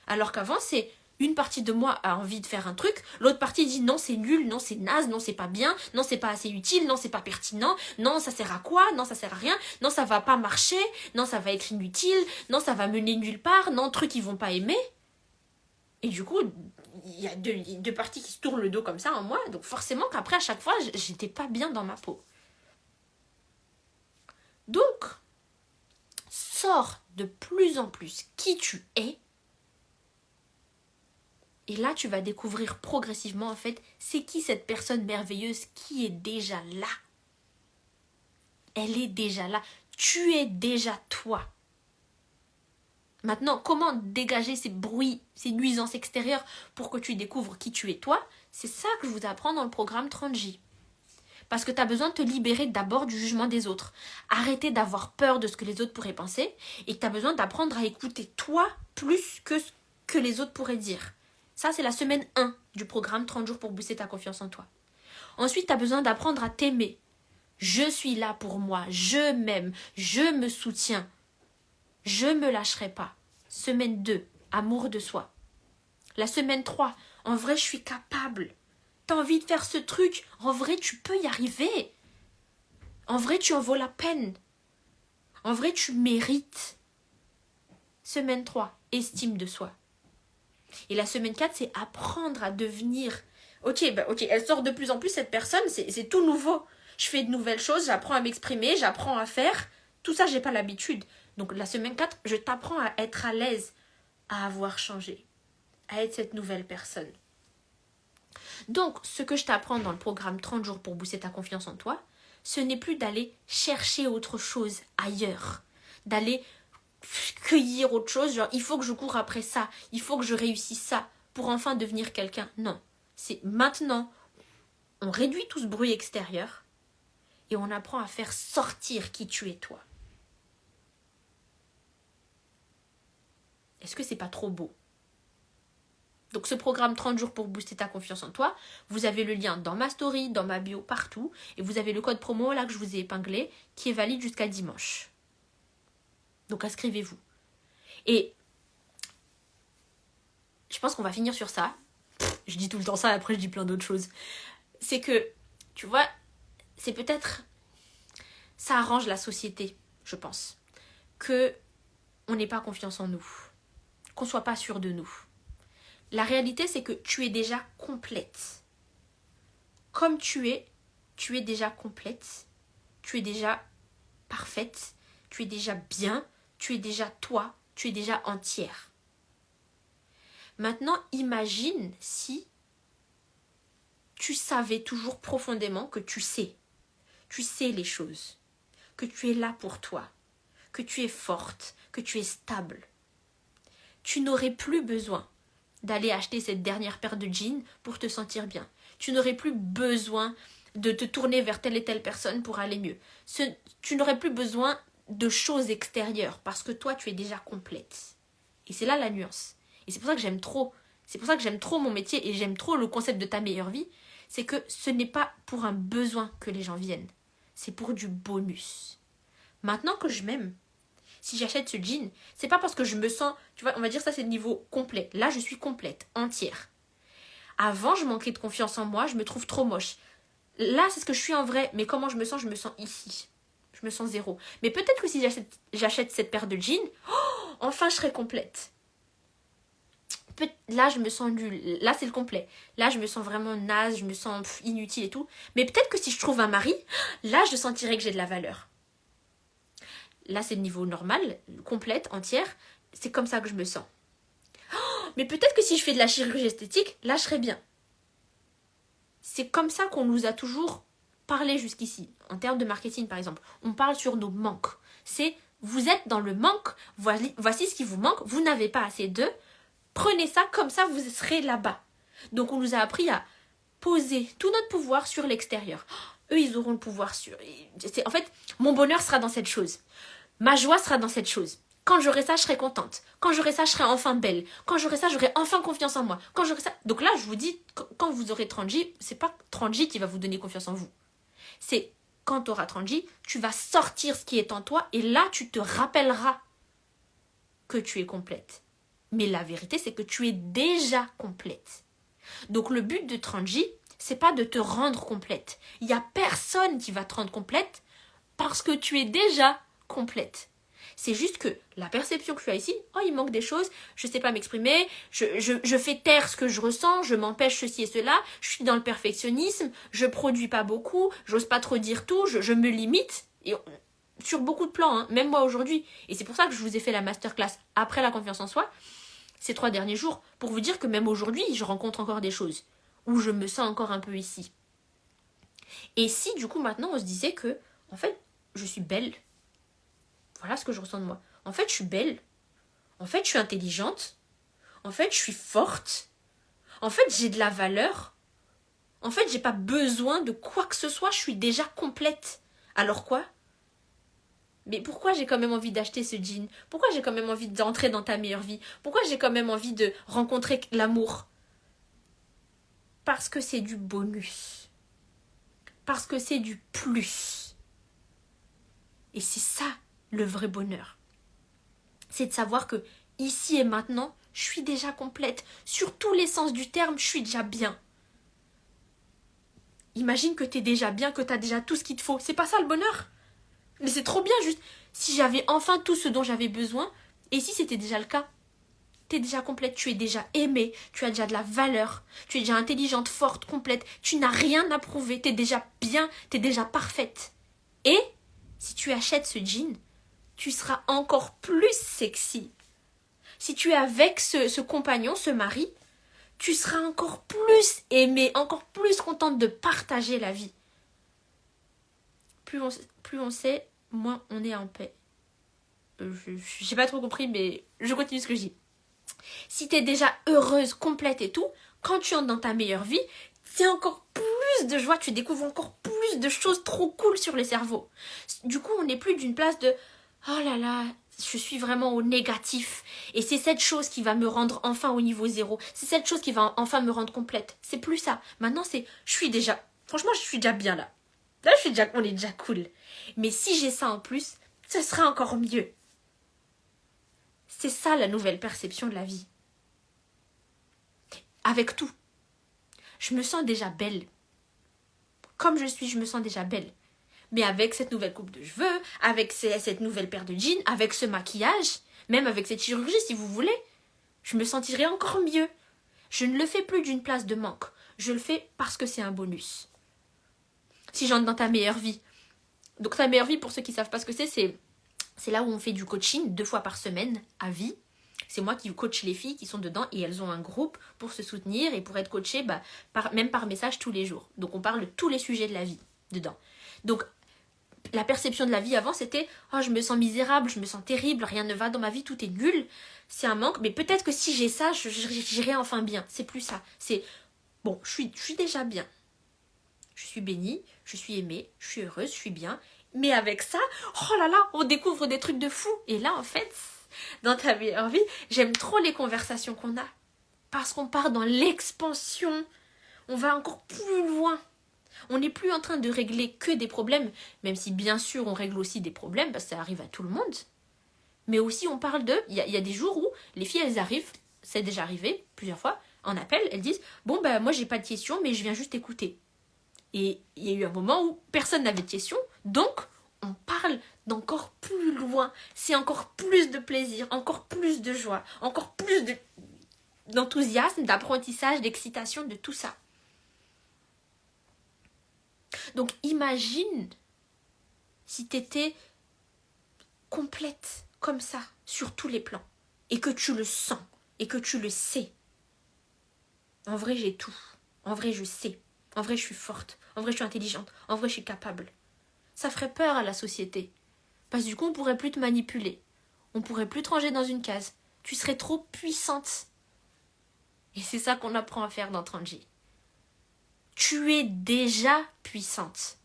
Alors qu'avant, c'est... Une partie de moi a envie de faire un truc, l'autre partie dit non c'est nul, non c'est naze, non c'est pas bien, non c'est pas assez utile, non c'est pas pertinent, non ça sert à quoi, non ça sert à rien, non ça va pas marcher, non ça va être inutile, non ça va mener nulle part, non trucs ils vont pas aimer. Et du coup, il y a deux parties qui se tournent le dos comme ça en moi, donc forcément qu'après à chaque fois j'étais pas bien dans ma peau. Donc, sors de plus en plus qui tu es. Et là, tu vas découvrir progressivement, en fait, c'est qui cette personne merveilleuse qui est déjà là. Elle est déjà là. Tu es déjà toi. Maintenant, comment dégager ces bruits, ces nuisances extérieures pour que tu découvres qui tu es toi? C'est ça que je vous apprends dans le programme 30J. Parce que tu as besoin de te libérer d'abord du jugement des autres. Arrêter d'avoir peur de ce que les autres pourraient penser. Et tu as besoin d'apprendre à écouter toi plus que ce que les autres pourraient dire. Ça, c'est la semaine 1 du programme 30 jours pour booster ta confiance en toi. Ensuite, tu as besoin d'apprendre à t'aimer. Je suis là pour moi, je m'aime, je me soutiens. Je ne me lâcherai pas. Semaine 2, amour de soi. La semaine 3, en vrai, je suis capable. T'as envie de faire ce truc, en vrai, tu peux y arriver. En vrai, tu en vaux la peine. En vrai, tu mérites. Semaine 3, estime de soi. Et la semaine 4, c'est apprendre à devenir... Ok, elle sort de plus en plus, cette personne, c'est tout nouveau. Je fais de nouvelles choses, j'apprends à m'exprimer, j'apprends à faire. Tout ça, j'ai pas l'habitude. Donc la semaine 4, je t'apprends à être à l'aise, à avoir changé, à être cette nouvelle personne. Donc, ce que je t'apprends dans le programme 30 jours pour booster ta confiance en toi, ce n'est plus d'aller chercher autre chose ailleurs, d'aller cueillir autre chose, genre il faut que je cours après ça, il faut que je réussisse ça pour enfin devenir quelqu'un. Non, c'est maintenant, on réduit tout ce bruit extérieur et on apprend à faire sortir qui tu es toi. Est-ce que c'est pas trop beau? Donc ce programme 30 jours pour booster ta confiance en toi, vous avez le lien dans ma story, dans ma bio, partout, et vous avez le code promo là que je vous ai épinglé, qui est valide jusqu'à dimanche. Donc inscrivez-vous. Et je pense qu'on va finir sur ça. Je dis tout le temps ça, après je dis plein d'autres choses. C'est que, tu vois, c'est peut-être... Ça arrange la société, je pense. Que on n'ait pas confiance en nous. Qu'on soit pas sûr de nous. La réalité, c'est que tu es déjà complète. Comme tu es déjà complète. Tu es déjà parfaite. Tu es déjà bien. Tu es déjà toi. Tu es déjà entière. Maintenant, imagine si tu savais toujours profondément que tu sais. Tu sais les choses. Que tu es là pour toi. Que tu es forte. Que tu es stable. Tu n'aurais plus besoin d'aller acheter cette dernière paire de jeans pour te sentir bien. Tu n'aurais plus besoin de te tourner vers telle et telle personne pour aller mieux. Tu n'aurais plus besoin de choses extérieures parce que toi, tu es déjà complète. Et c'est là la nuance. Et c'est pour ça que j'aime trop. C'est pour ça que j'aime trop mon métier et j'aime trop le concept de ta meilleure vie. C'est que ce n'est pas pour un besoin que les gens viennent. c'est pour du bonus. Maintenant que je m'aime, si j'achète ce jean, c'est pas parce que je me sens, tu vois, on va dire ça c'est le niveau complet. Là, je suis complète, entière. Avant, je manquais de confiance en moi, je me trouve trop moche. Là, c'est ce que je suis en vrai, mais comment je me sens ici. Je me sens zéro. Mais peut-être que si j'achète cette paire de jeans, enfin je serai complète. Là, je me sens nulle. Là, c'est le complet. Là, je me sens vraiment naze, je me sens inutile et tout. Mais peut-être que si je trouve un mari, là, je sentirai que j'ai de la valeur. Là, c'est le niveau normal, complète, entière. C'est comme ça que je me sens. Mais peut-être que si je fais de la chirurgie esthétique, là, je serai bien. C'est comme ça qu'on nous a toujours parlé jusqu'ici. En termes de marketing, par exemple. On parle sur nos manques. C'est, vous êtes dans le manque, voici ce qui vous manque, vous n'avez pas assez d'eux. Prenez ça, comme ça, vous serez là-bas. Donc, on nous a appris à poser tout notre pouvoir sur l'extérieur. Eux, ils auront le pouvoir sur... En fait, mon bonheur sera dans cette chose. Ma joie sera dans cette chose. Quand j'aurai ça, je serai contente. Quand j'aurai ça, je serai enfin belle. Quand j'aurai ça, j'aurai enfin confiance en moi. Quand j'aurai ça... Donc là, je vous dis, quand vous aurez 30J, c'est pas 30J qui va vous donner confiance en vous. C'est quand tu auras 30J, tu vas sortir ce qui est en toi et là, tu te rappelleras que tu es complète. Mais la vérité, c'est que tu es déjà complète. Donc le but de 30J, c'est pas de te rendre complète. Il n'y a personne qui va te rendre complète parce que tu es déjà complète. C'est juste que la perception que tu as ici, oh il manque des choses, je ne sais pas m'exprimer, je fais taire ce que je ressens, je m'empêche ceci et cela, je suis dans le perfectionnisme, je produis pas beaucoup, j'ose pas trop dire tout, je me limite, et sur beaucoup de plans, hein, même moi aujourd'hui. Et c'est pour ça que je vous ai fait la masterclass après la confiance en soi, ces 3 derniers jours, pour vous dire que même aujourd'hui, je rencontre encore des choses où je me sens encore un peu ici. Et si du coup maintenant on se disait que, en fait, je suis belle, voilà ce que je ressens de moi. En fait, je suis belle. En fait, je suis intelligente. En fait, je suis forte. En fait, j'ai de la valeur. En fait, j'ai pas besoin de quoi que ce soit. Je suis déjà complète. Alors quoi? Mais pourquoi j'ai quand même envie d'acheter ce jean? Pourquoi j'ai quand même envie d'entrer dans ta meilleure vie? Pourquoi j'ai quand même envie de rencontrer l'amour? Parce que c'est du bonus. Parce que c'est du plus. Et c'est ça le vrai bonheur. C'est de savoir que ici et maintenant, je suis déjà complète. Sur tous les sens du terme, je suis déjà bien. Imagine que t'es déjà bien, que t'as déjà tout ce qu'il te faut. C'est pas ça le bonheur? Mais c'est trop bien, juste si j'avais enfin tout ce dont j'avais besoin, et si c'était déjà le cas. T'es déjà complète, tu es déjà aimée, tu as déjà de la valeur, tu es déjà intelligente, forte, complète, tu n'as rien à prouver, t'es déjà bien, t'es déjà parfaite. Et si tu achètes ce jean, tu seras encore plus sexy. Si tu es avec ce compagnon, ce mari, tu seras encore plus aimée, encore plus contente de partager la vie. Plus on sait, moins on est en paix. J'ai pas trop compris, mais je continue ce que je dis. Si tu es déjà heureuse, complète et tout, quand tu entres dans ta meilleure vie, c'est encore plus de joie, tu découvres encore plus de choses trop cool sur le cerveau. Du coup, on n'est plus d'une place de « Oh là là, je suis vraiment au négatif. Et c'est cette chose qui va me rendre enfin au niveau 0. C'est cette chose qui va enfin me rendre complète. » C'est plus ça. Maintenant, c'est « Je suis déjà... Franchement, je suis déjà bien là. Là, on est déjà cool. Mais si j'ai ça en plus, ce sera encore mieux. » C'est ça la nouvelle perception de la vie. Avec tout. Je me sens déjà belle. Comme je suis, je me sens déjà belle. Mais avec cette nouvelle coupe de cheveux, avec cette nouvelle paire de jeans, avec ce maquillage, même avec cette chirurgie si vous voulez, je me sentirai encore mieux. Je ne le fais plus d'une place de manque. Je le fais parce que c'est un bonus. Si j'entre dans ta meilleure vie. Donc ta meilleure vie, pour ceux qui ne savent pas ce que c'est là où on fait du coaching 2 fois par semaine à vie. C'est moi qui coach les filles qui sont dedans et elles ont un groupe pour se soutenir et pour être coachées même par message tous les jours. Donc on parle de tous les sujets de la vie dedans. Donc la perception de la vie avant c'était « Oh je me sens misérable, je me sens terrible, rien ne va dans ma vie, tout est nul, c'est un manque, mais peut-être que si j'ai ça, j'irai enfin bien. » C'est plus ça. C'est « Bon, je suis déjà bien. Je suis bénie, je suis aimée, je suis heureuse, je suis bien. » Mais avec ça, oh là là, on découvre des trucs de fou. Et là, en fait, dans ta meilleure vie, j'aime trop les conversations qu'on a. Parce qu'on part dans l'expansion. On va encore plus loin. On n'est plus en train de régler que des problèmes, même si bien sûr on règle aussi des problèmes, parce que ça arrive à tout le monde. Mais aussi on parle de... Il y a des jours où les filles, elles arrivent, c'est déjà arrivé plusieurs fois, en appel, elles disent « Bon, moi j'ai pas de questions, mais je viens juste écouter. » Et il y a eu un moment où personne n'avait de questions, donc on parle d'encore plus loin. C'est encore plus de plaisir, encore plus de joie, encore plus d'enthousiasme, d'apprentissage, d'excitation, de tout ça. Donc imagine si tu étais complète comme ça, sur tous les plans, et que tu le sens, et que tu le sais. En vrai, j'ai tout. En vrai, je sais. En vrai, je suis forte. En vrai, je suis intelligente. En vrai, je suis capable. Ça ferait peur à la société. Parce que du coup, on pourrait plus te manipuler. On pourrait plus te ranger dans une case. Tu serais trop puissante. Et c'est ça qu'on apprend à faire dans 30J. Tu es déjà puissante.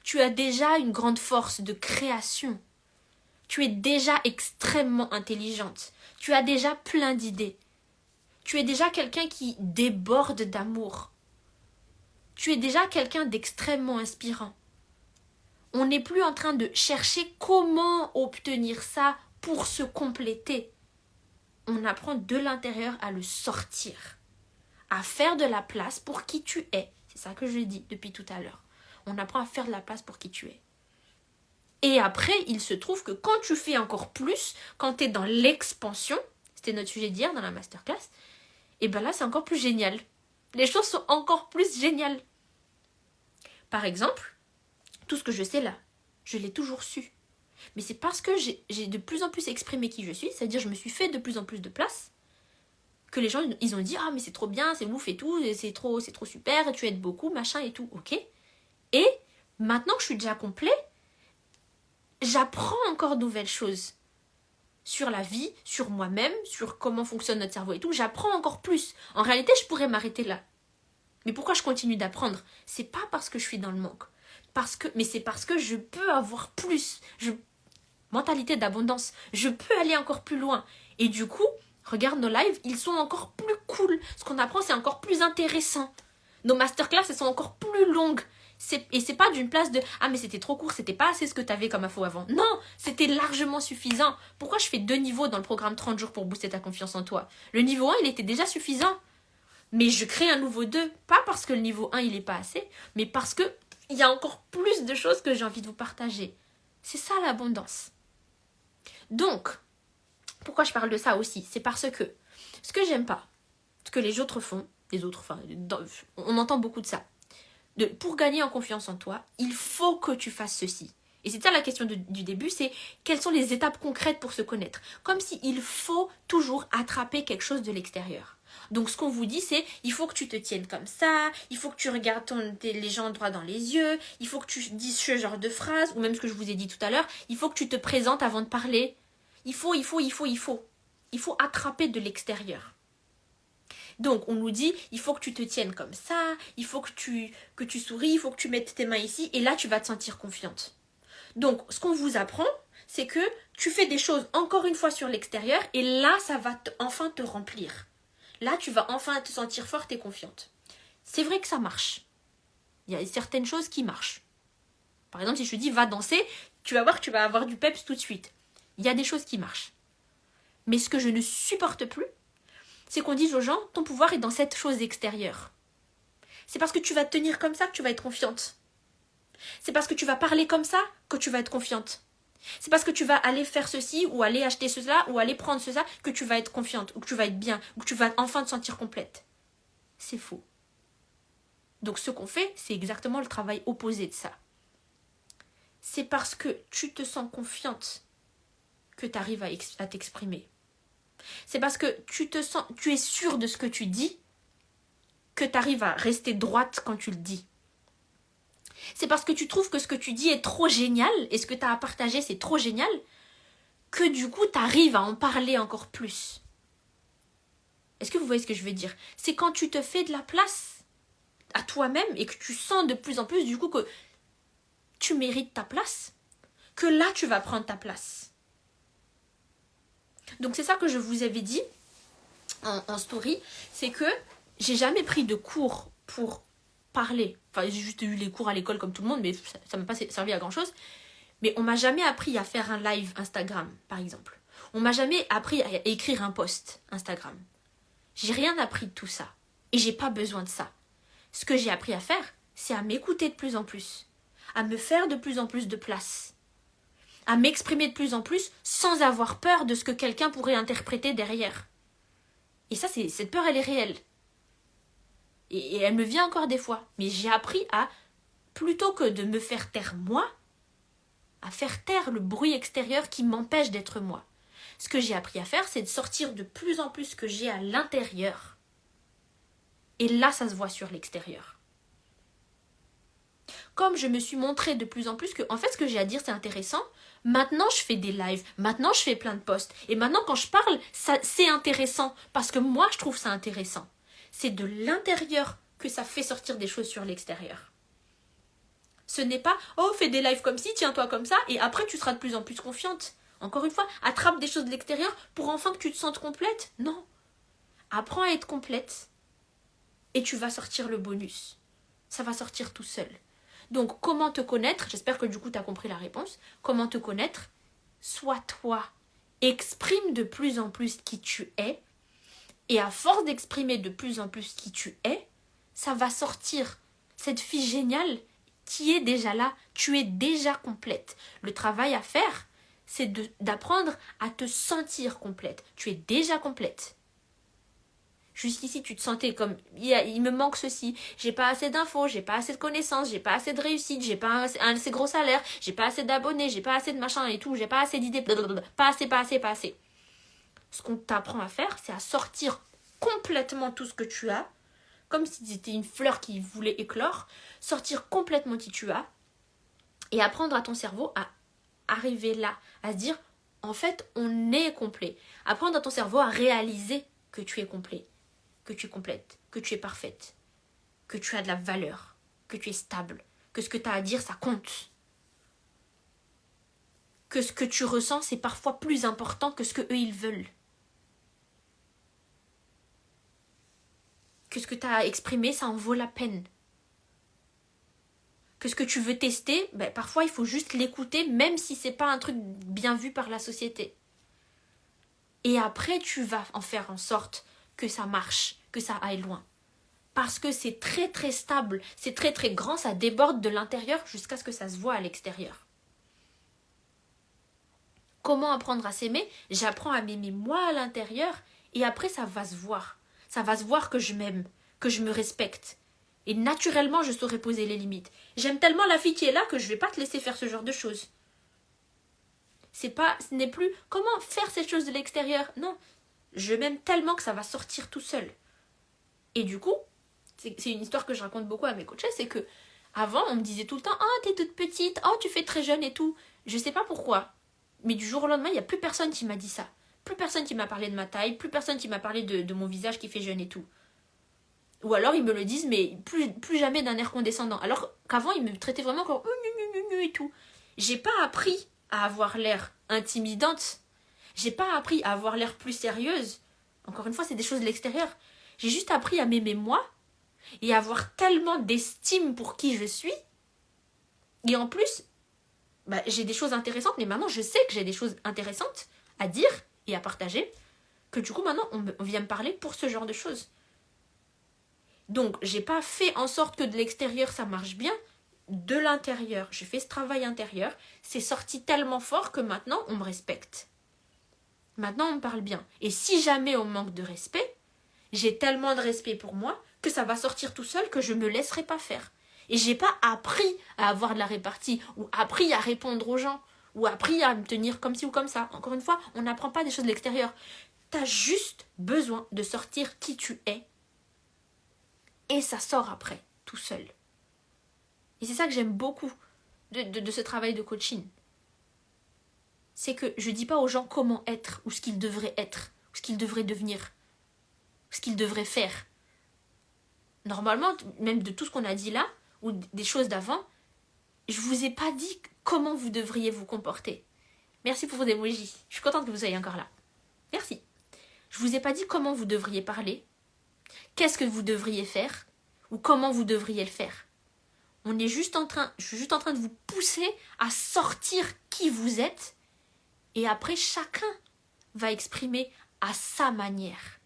Tu as déjà une grande force de création. Tu es déjà extrêmement intelligente. Tu as déjà plein d'idées. Tu es déjà quelqu'un qui déborde d'amour. Tu es déjà quelqu'un d'extrêmement inspirant. On n'est plus en train de chercher comment obtenir ça pour se compléter. On apprend de l'intérieur à le sortir, à faire de la place pour qui tu es. C'est ça que je dis depuis tout à l'heure. On apprend à faire de la place pour qui tu es. Et après, il se trouve que quand tu fais encore plus, quand tu es dans l'expansion, c'était notre sujet d'hier dans la masterclass, et bien là, c'est encore plus génial. Les choses sont encore plus géniales. Par exemple, tout ce que je sais là, je l'ai toujours su. Mais c'est parce que j'ai de plus en plus exprimé qui je suis, c'est-à-dire je me suis fait de plus en plus de place, que les gens, ils ont dit « Ah, mais c'est trop bien, c'est ouf et tout, c'est trop super, tu aides beaucoup, machin et tout. » Ok. Et maintenant que je suis déjà complet, j'apprends encore de nouvelles choses. Sur la vie, sur moi-même, sur comment fonctionne notre cerveau et tout. J'apprends encore plus. En réalité, je pourrais m'arrêter là. Mais pourquoi je continue d'apprendre? C'est pas parce que je suis dans le manque. Mais c'est parce que je peux avoir plus. Mentalité d'abondance. Je peux aller encore plus loin. Et du coup, regarde nos lives, ils sont encore plus cool. Ce qu'on apprend, c'est encore plus intéressant. Nos masterclass, elles sont encore plus longues. Et c'est pas d'une place de « Ah, mais c'était trop court, c'était pas assez ce que t'avais comme info avant. » Non, c'était largement suffisant. Pourquoi je fais 2 niveaux dans le programme 30 jours pour booster ta confiance en toi? Le niveau 1, il était déjà suffisant. Mais je crée un nouveau 2. Pas parce que le niveau 1, il est pas assez, mais parce que il y a encore plus de choses que j'ai envie de vous partager. C'est ça l'abondance. Donc, pourquoi je parle de ça aussi? C'est parce que ce que j'aime pas, ce que les autres font, on entend beaucoup de ça. Pour gagner en confiance en toi, il faut que tu fasses ceci. Et c'est ça la question du début, c'est quelles sont les étapes concrètes pour se connaître. Comme s'il faut toujours attraper quelque chose de l'extérieur. Donc ce qu'on vous dit, c'est il faut que tu te tiennes comme ça, il faut que tu regardes les gens droit dans les yeux, il faut que tu dises ce genre de phrase, ou même ce que je vous ai dit tout à l'heure, il faut que tu te présentes avant de parler. Il faut. Il faut attraper de l'extérieur. Donc, on nous dit, il faut que tu te tiennes comme ça, il faut que tu souris, il faut que tu mettes tes mains ici, et là, tu vas te sentir confiante. Donc, ce qu'on vous apprend, c'est que tu fais des choses encore une fois sur l'extérieur, et là, ça va enfin te remplir. Là, tu vas enfin te sentir forte et confiante. C'est vrai que ça marche. Il y a certaines choses qui marchent. Par exemple, si je te dis, va danser, tu vas voir que tu vas avoir du peps tout de suite. Il y a des choses qui marchent. Mais ce que je ne supporte plus, c'est qu'on dise aux gens, ton pouvoir est dans cette chose extérieure. C'est parce que tu vas te tenir comme ça que tu vas être confiante. C'est parce que tu vas parler comme ça que tu vas être confiante. C'est parce que tu vas aller faire ceci, ou aller acheter cela, ou aller prendre cela, que tu vas être confiante, ou que tu vas être bien, ou que tu vas enfin te sentir complète. C'est faux. Donc ce qu'on fait, c'est exactement le travail opposé de ça. C'est parce que tu te sens confiante que tu arrives à t'exprimer. C'est parce que tu es sûre de ce que tu dis que tu arrives à rester droite quand tu le dis. C'est parce que tu trouves que ce que tu dis est trop génial et ce que tu as à partager c'est trop génial que du coup tu arrives à en parler encore plus. Est-ce que vous voyez ce que je veux dire? C'est quand tu te fais de la place à toi-même et que tu sens de plus en plus du coup que tu mérites ta place, que là tu vas prendre ta place. Donc c'est ça que je vous avais dit en story, c'est que j'ai jamais pris de cours pour parler. Enfin, j'ai juste eu les cours à l'école comme tout le monde, mais ça m'a pas servi à grand chose. Mais on m'a jamais appris à faire un live Instagram, par exemple. On m'a jamais appris à écrire un post Instagram. J'ai rien appris de tout ça. Et j'ai pas besoin de ça. Ce que j'ai appris à faire, c'est à m'écouter de plus en plus. À me faire de plus en plus de place. À m'exprimer de plus en plus sans avoir peur de ce que quelqu'un pourrait interpréter derrière. Et ça, cette peur, elle est réelle. Et elle me vient encore des fois. Mais j'ai appris à, plutôt que de me faire taire moi, à faire taire le bruit extérieur qui m'empêche d'être moi. Ce que j'ai appris à faire, c'est de sortir de plus en plus ce que j'ai à l'intérieur. Et là, ça se voit sur l'extérieur. Comme je me suis montrée de plus en plus que, en fait, ce que j'ai à dire, c'est intéressant. Maintenant, je fais des lives. Maintenant, je fais plein de posts. Et maintenant, quand je parle, c'est intéressant. Parce que moi, je trouve ça intéressant. C'est de l'intérieur que ça fait sortir des choses sur l'extérieur. Ce n'est pas, oh, fais des lives comme ci, tiens-toi comme ça, et après, tu seras de plus en plus confiante. Encore une fois, attrape des choses de l'extérieur pour enfin que tu te sentes complète. Non. Apprends à être complète. Et tu vas sortir le bonus. Ça va sortir tout seul. Donc, comment te connaître? J'espère que du coup, tu as compris la réponse. Comment te connaître? Sois toi. Exprime de plus en plus qui tu es. Et à force d'exprimer de plus en plus qui tu es, ça va sortir. Cette fille géniale qui est déjà là, tu es déjà complète. Le travail à faire, c'est d'apprendre à te sentir complète. Tu es déjà complète. Jusqu'ici, tu te sentais comme, il me manque ceci, j'ai pas assez d'infos, j'ai pas assez de connaissances, j'ai pas assez de réussite, j'ai pas un assez gros salaire, j'ai pas assez d'abonnés, j'ai pas assez de machin et tout, j'ai pas assez d'idées, pas assez. Ce qu'on t'apprend à faire, c'est à sortir complètement tout ce que tu as, comme si c'était une fleur qui voulait éclore, sortir complètement qui tu as, et apprendre à ton cerveau à arriver là, à se dire, en fait, on est complet. Apprendre à ton cerveau à réaliser que tu es complet. Que tu es complète, que tu es parfaite, que tu as de la valeur, que tu es stable, que ce que tu as à dire, ça compte. Que ce que tu ressens, c'est parfois plus important que ce que eux ils veulent. Que ce que tu as à exprimer, ça en vaut la peine. Que ce que tu veux tester, parfois il faut juste l'écouter, même si c'est pas un truc bien vu par la société. Et après, tu vas en faire en sorte que ça marche, que ça aille loin. Parce que c'est très très stable, c'est très très grand, ça déborde de l'intérieur jusqu'à ce que ça se voit à l'extérieur. Comment apprendre à s'aimer? J'apprends à m'aimer moi à l'intérieur et après ça va se voir. Ça va se voir que je m'aime, que je me respecte. Et naturellement, je saurai poser les limites. J'aime tellement la fille qui est là que je ne vais pas te laisser faire ce genre de choses. Ce n'est plus comment faire ces choses de l'extérieur. Non, je m'aime tellement que ça va sortir tout seul. Et du coup, c'est une histoire que je raconte beaucoup à mes coachés, c'est que avant on me disait tout le temps, oh t'es toute petite, oh tu fais très jeune et tout. Je sais pas pourquoi, mais du jour au lendemain il n'y a plus personne qui m'a dit ça. Plus personne qui m'a parlé de ma taille, plus personne qui m'a parlé de mon visage qui fait jeune et tout. Ou alors ils me le disent, mais plus jamais d'un air condescendant. Alors qu'avant ils me traitaient vraiment comme et tout. J'ai pas appris à avoir l'air intimidante. J'ai pas appris à avoir l'air plus sérieuse. Encore une fois, c'est des choses de l'extérieur. J'ai juste appris à m'aimer moi et à avoir tellement d'estime pour qui je suis. Et en plus, j'ai des choses intéressantes, mais maintenant je sais que j'ai des choses intéressantes à dire et à partager, que du coup maintenant on vient me parler pour ce genre de choses. Donc j'ai pas fait en sorte que de l'extérieur ça marche bien, de l'intérieur, j'ai fait ce travail intérieur, c'est sorti tellement fort que maintenant on me respecte. Maintenant on me parle bien. Et si jamais on manque de respect, j'ai tellement de respect pour moi que ça va sortir tout seul que je me laisserai pas faire. Et j'ai pas appris à avoir de la répartie, ou appris à répondre aux gens, ou appris à me tenir comme ci ou comme ça. Encore une fois, on n'apprend pas des choses de l'extérieur. T'as juste besoin de sortir qui tu es. Et ça sort après, tout seul. Et c'est ça que j'aime beaucoup de ce travail de coaching. C'est que je dis pas aux gens comment être, ou ce qu'ils devraient être, ou ce qu'ils devraient devenir, ou ce qu'ils devraient faire. Normalement, même de tout ce qu'on a dit là, ou des choses d'avant, je vous ai pas dit comment vous devriez vous comporter. Merci pour vos emojis. Je suis contente que vous soyez encore là. Merci. Je vous ai pas dit comment vous devriez parler, qu'est-ce que vous devriez faire, ou comment vous devriez le faire. Je suis juste en train de vous pousser à sortir qui vous êtes et après chacun va exprimer à sa manière.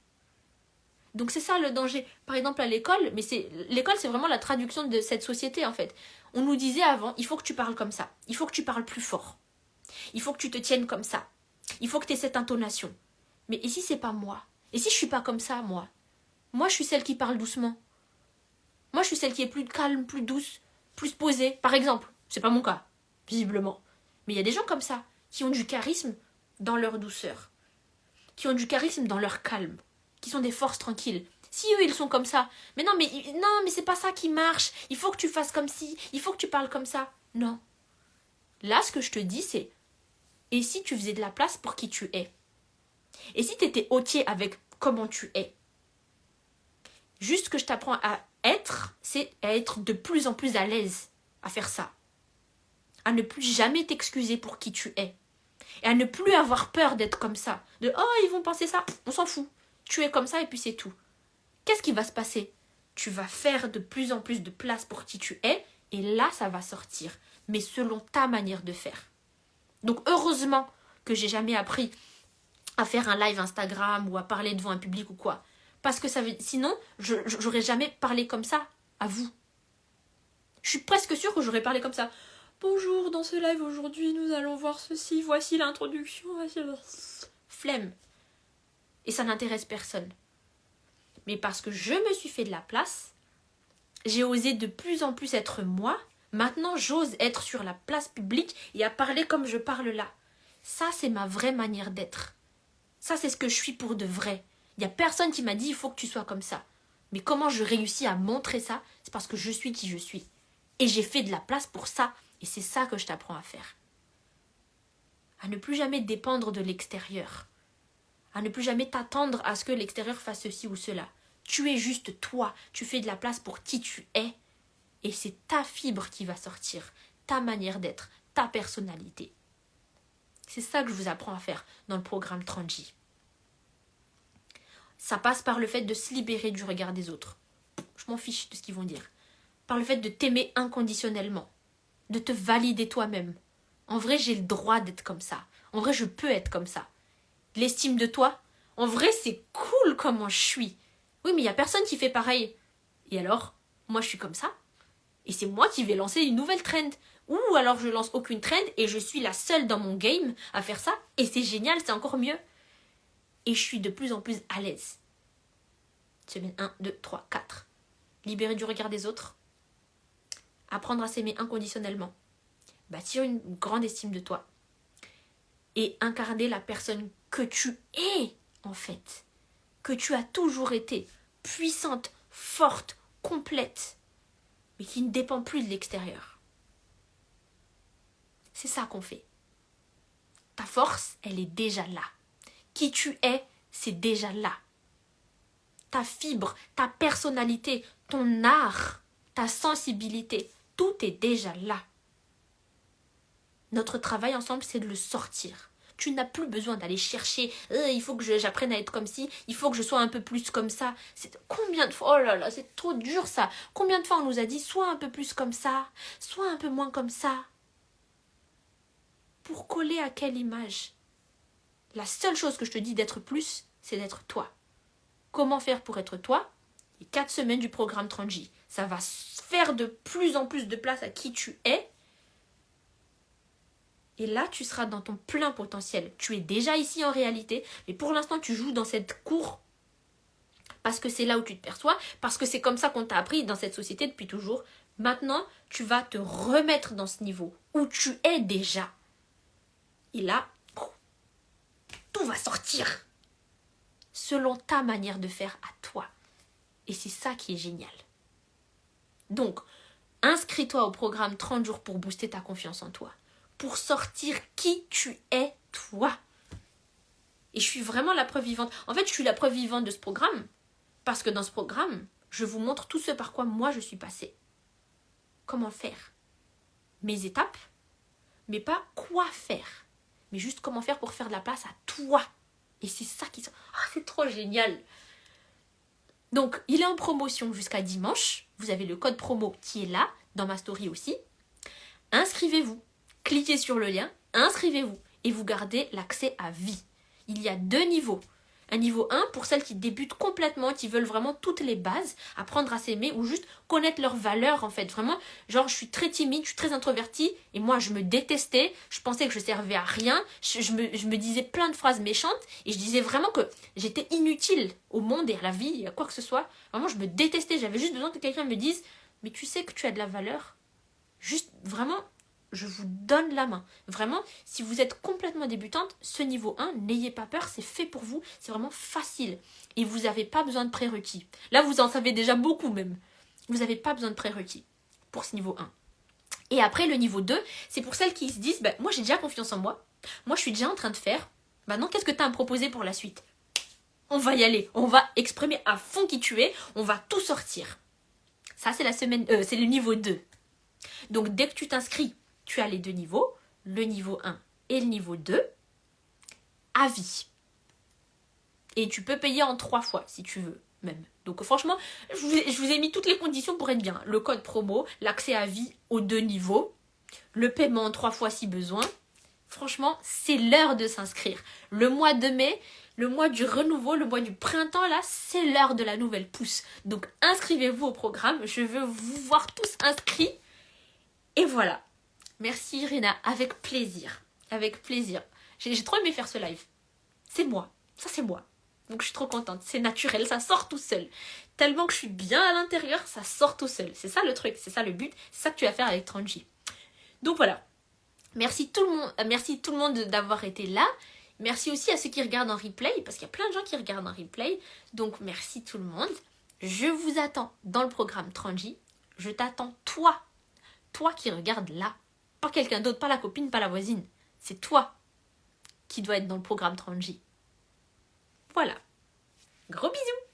Donc c'est ça le danger. Par exemple à l'école, l'école c'est vraiment la traduction de cette société en fait. On nous disait avant, il faut que tu parles comme ça, il faut que tu parles plus fort, il faut que tu te tiennes comme ça, il faut que tu aies cette intonation. Mais et si c'est pas moi? Et si je suis pas comme ça moi? Moi je suis celle qui parle doucement. Moi je suis celle qui est plus calme, plus douce, plus posée. Par exemple, c'est pas mon cas, visiblement. Mais il y a des gens comme ça, qui ont du charisme dans leur douceur, qui ont du charisme dans leur calme, qui sont des forces tranquilles. Si eux ils sont comme ça, mais non mais c'est pas ça qui marche, il faut que tu fasses comme ci, il faut que tu parles comme ça. Non. Là ce que je te dis c'est, et si tu faisais de la place pour qui tu es? Et si tu étais OK avec comment tu es? Juste ce que je t'apprends à être, c'est à être de plus en plus à l'aise à faire ça. À ne plus jamais t'excuser pour qui tu es. Et à ne plus avoir peur d'être comme ça. De « Oh, ils vont penser ça. » On s'en fout. Tu es comme ça et puis c'est tout. Qu'est-ce qui va se passer? Tu vas faire de plus en plus de place pour qui tu es et là, ça va sortir. Mais selon ta manière de faire. Donc, heureusement que j'ai jamais appris à faire un live Instagram ou à parler devant un public ou quoi. Parce que sinon, j'aurais jamais parlé comme ça à vous. Je suis presque sûre que j'aurais parlé comme ça. Bonjour, dans ce live aujourd'hui, nous allons voir ceci. Voici l'introduction. Voici le... Flemme. Et ça n'intéresse personne. Mais parce que je me suis fait de la place, j'ai osé de plus en plus être moi. Maintenant, j'ose être sur la place publique et à parler comme je parle là. Ça, c'est ma vraie manière d'être. Ça, c'est ce que je suis pour de vrai. Il n'y a personne qui m'a dit il faut que tu sois comme ça. Mais comment je réussis à montrer ça? C'est parce que je suis qui je suis. Et j'ai fait de la place pour ça. Et c'est ça que je t'apprends à faire. À ne plus jamais dépendre de l'extérieur. À ne plus jamais t'attendre à ce que l'extérieur fasse ceci ou cela. Tu es juste toi. Tu fais de la place pour qui tu es. Et c'est ta fibre qui va sortir. Ta manière d'être. Ta personnalité. C'est ça que je vous apprends à faire dans le programme 30J. Ça passe par le fait de se libérer du regard des autres. Je m'en fiche de ce qu'ils vont dire. Par le fait de t'aimer inconditionnellement. De te valider toi-même. En vrai, j'ai le droit d'être comme ça. En vrai, je peux être comme ça. L'estime de toi, en vrai, c'est cool comment je suis. Oui, mais il n'y a personne qui fait pareil. Et alors, moi, je suis comme ça. Et c'est moi qui vais lancer une nouvelle trend. Ou alors, je lance aucune trend et je suis la seule dans mon game à faire ça. Et c'est génial, c'est encore mieux. Et je suis de plus en plus à l'aise. Semaine 1, 2, 3, 4. Libérer du regard des autres. Apprendre à s'aimer inconditionnellement. Bâtir une grande estime de toi. Et incarner la personne que tu es, en fait. Que tu as toujours été. Puissante, forte, complète. Mais qui ne dépend plus de l'extérieur. C'est ça qu'on fait. Ta force, elle est déjà là. Qui tu es, c'est déjà là. Ta fibre, ta personnalité, ton art, ta sensibilité, tout est déjà là. Notre travail ensemble, c'est de le sortir. Tu n'as plus besoin d'aller chercher, il faut que j'apprenne à être comme ci, il faut que je sois un peu plus comme ça. Combien de fois, oh là là, c'est trop dur ça. Combien de fois on nous a dit, sois un peu plus comme ça, sois un peu moins comme ça. Pour coller à quelle image? La seule chose que je te dis d'être plus, c'est d'être toi. Comment faire pour être toi? Les 4 semaines du programme 30J. Ça va faire de plus en plus de place à qui tu es. Et là, tu seras dans ton plein potentiel. Tu es déjà ici en réalité, mais pour l'instant, tu joues dans cette cour parce que c'est là où tu te perçois, parce que c'est comme ça qu'on t'a appris dans cette société depuis toujours. Maintenant, tu vas te remettre dans ce niveau où tu es déjà. Et là, tout va sortir selon ta manière de faire à toi. Et c'est ça qui est génial. Donc, inscris-toi au programme 30 jours pour booster ta confiance en toi. Pour sortir qui tu es, toi. Et je suis vraiment la preuve vivante. En fait, je suis la preuve vivante de ce programme. Parce que dans ce programme, je vous montre tout ce par quoi moi je suis passée. Comment faire. Mes étapes, mais pas quoi faire. Mais juste comment faire pour faire de la place à toi. Et c'est ça c'est trop génial. Donc, il est en promotion jusqu'à dimanche. vous avez le code promo qui est là, dans ma story aussi. Inscrivez-vous. Cliquez sur le lien, inscrivez-vous et vous gardez l'accès à vie. Il y a 2 niveaux. Un niveau 1 pour celles qui débutent complètement, qui veulent vraiment toutes les bases, apprendre à s'aimer ou juste connaître leurs valeurs en fait. Vraiment, genre je suis très timide, je suis très introvertie et moi je me détestais, je pensais que je servais à rien, je me disais plein de phrases méchantes et je disais vraiment que j'étais inutile au monde et à la vie, à quoi que ce soit. Vraiment je me détestais, j'avais juste besoin que quelqu'un me dise « mais tu sais que tu as de la valeur ?» Juste vraiment... Je vous donne la main. Vraiment, si vous êtes complètement débutante, ce niveau 1, n'ayez pas peur, c'est fait pour vous. C'est vraiment facile. Et vous n'avez pas besoin de prérequis. Là, vous en savez déjà beaucoup même. Vous n'avez pas besoin de prérequis pour ce niveau 1. Et après, le niveau 2, c'est pour celles qui se disent, moi j'ai déjà confiance en moi. Moi, je suis déjà en train de faire. Maintenant, qu'est-ce que tu as à me proposer pour la suite? On va y aller. On va exprimer à fond qui tu es. On va tout sortir. Ça, c'est c'est le niveau 2. Donc, dès que tu t'inscris, tu as les 2 niveaux, le niveau 1 et le niveau 2, à vie. Et tu peux payer en 3 fois, si tu veux, même. Donc franchement, je vous ai mis toutes les conditions pour être bien. Le code promo, l'accès à vie aux 2 niveaux, le paiement en 3 fois si besoin. Franchement, c'est l'heure de s'inscrire. Le mois de mai, le mois du renouveau, le mois du printemps, là, c'est l'heure de la nouvelle pousse. Donc inscrivez-vous au programme, je veux vous voir tous inscrits. Et voilà. Merci Irina, avec plaisir. Avec plaisir. J'ai trop aimé faire ce live. C'est moi. Ça c'est moi. Donc je suis trop contente. C'est naturel, ça sort tout seul. Tellement que je suis bien à l'intérieur, ça sort tout seul. C'est ça le truc, c'est ça le but. C'est ça que tu vas faire avec 30J. Donc voilà. Merci tout le monde d'avoir été là. Merci aussi à ceux qui regardent en replay, parce qu'il y a plein de gens qui regardent en replay. Donc merci tout le monde. Je vous attends dans le programme 30J. Je t'attends toi qui regardes là. Pas quelqu'un d'autre, pas la copine, pas la voisine. C'est toi qui dois être dans le programme 30J. Voilà. Gros bisous.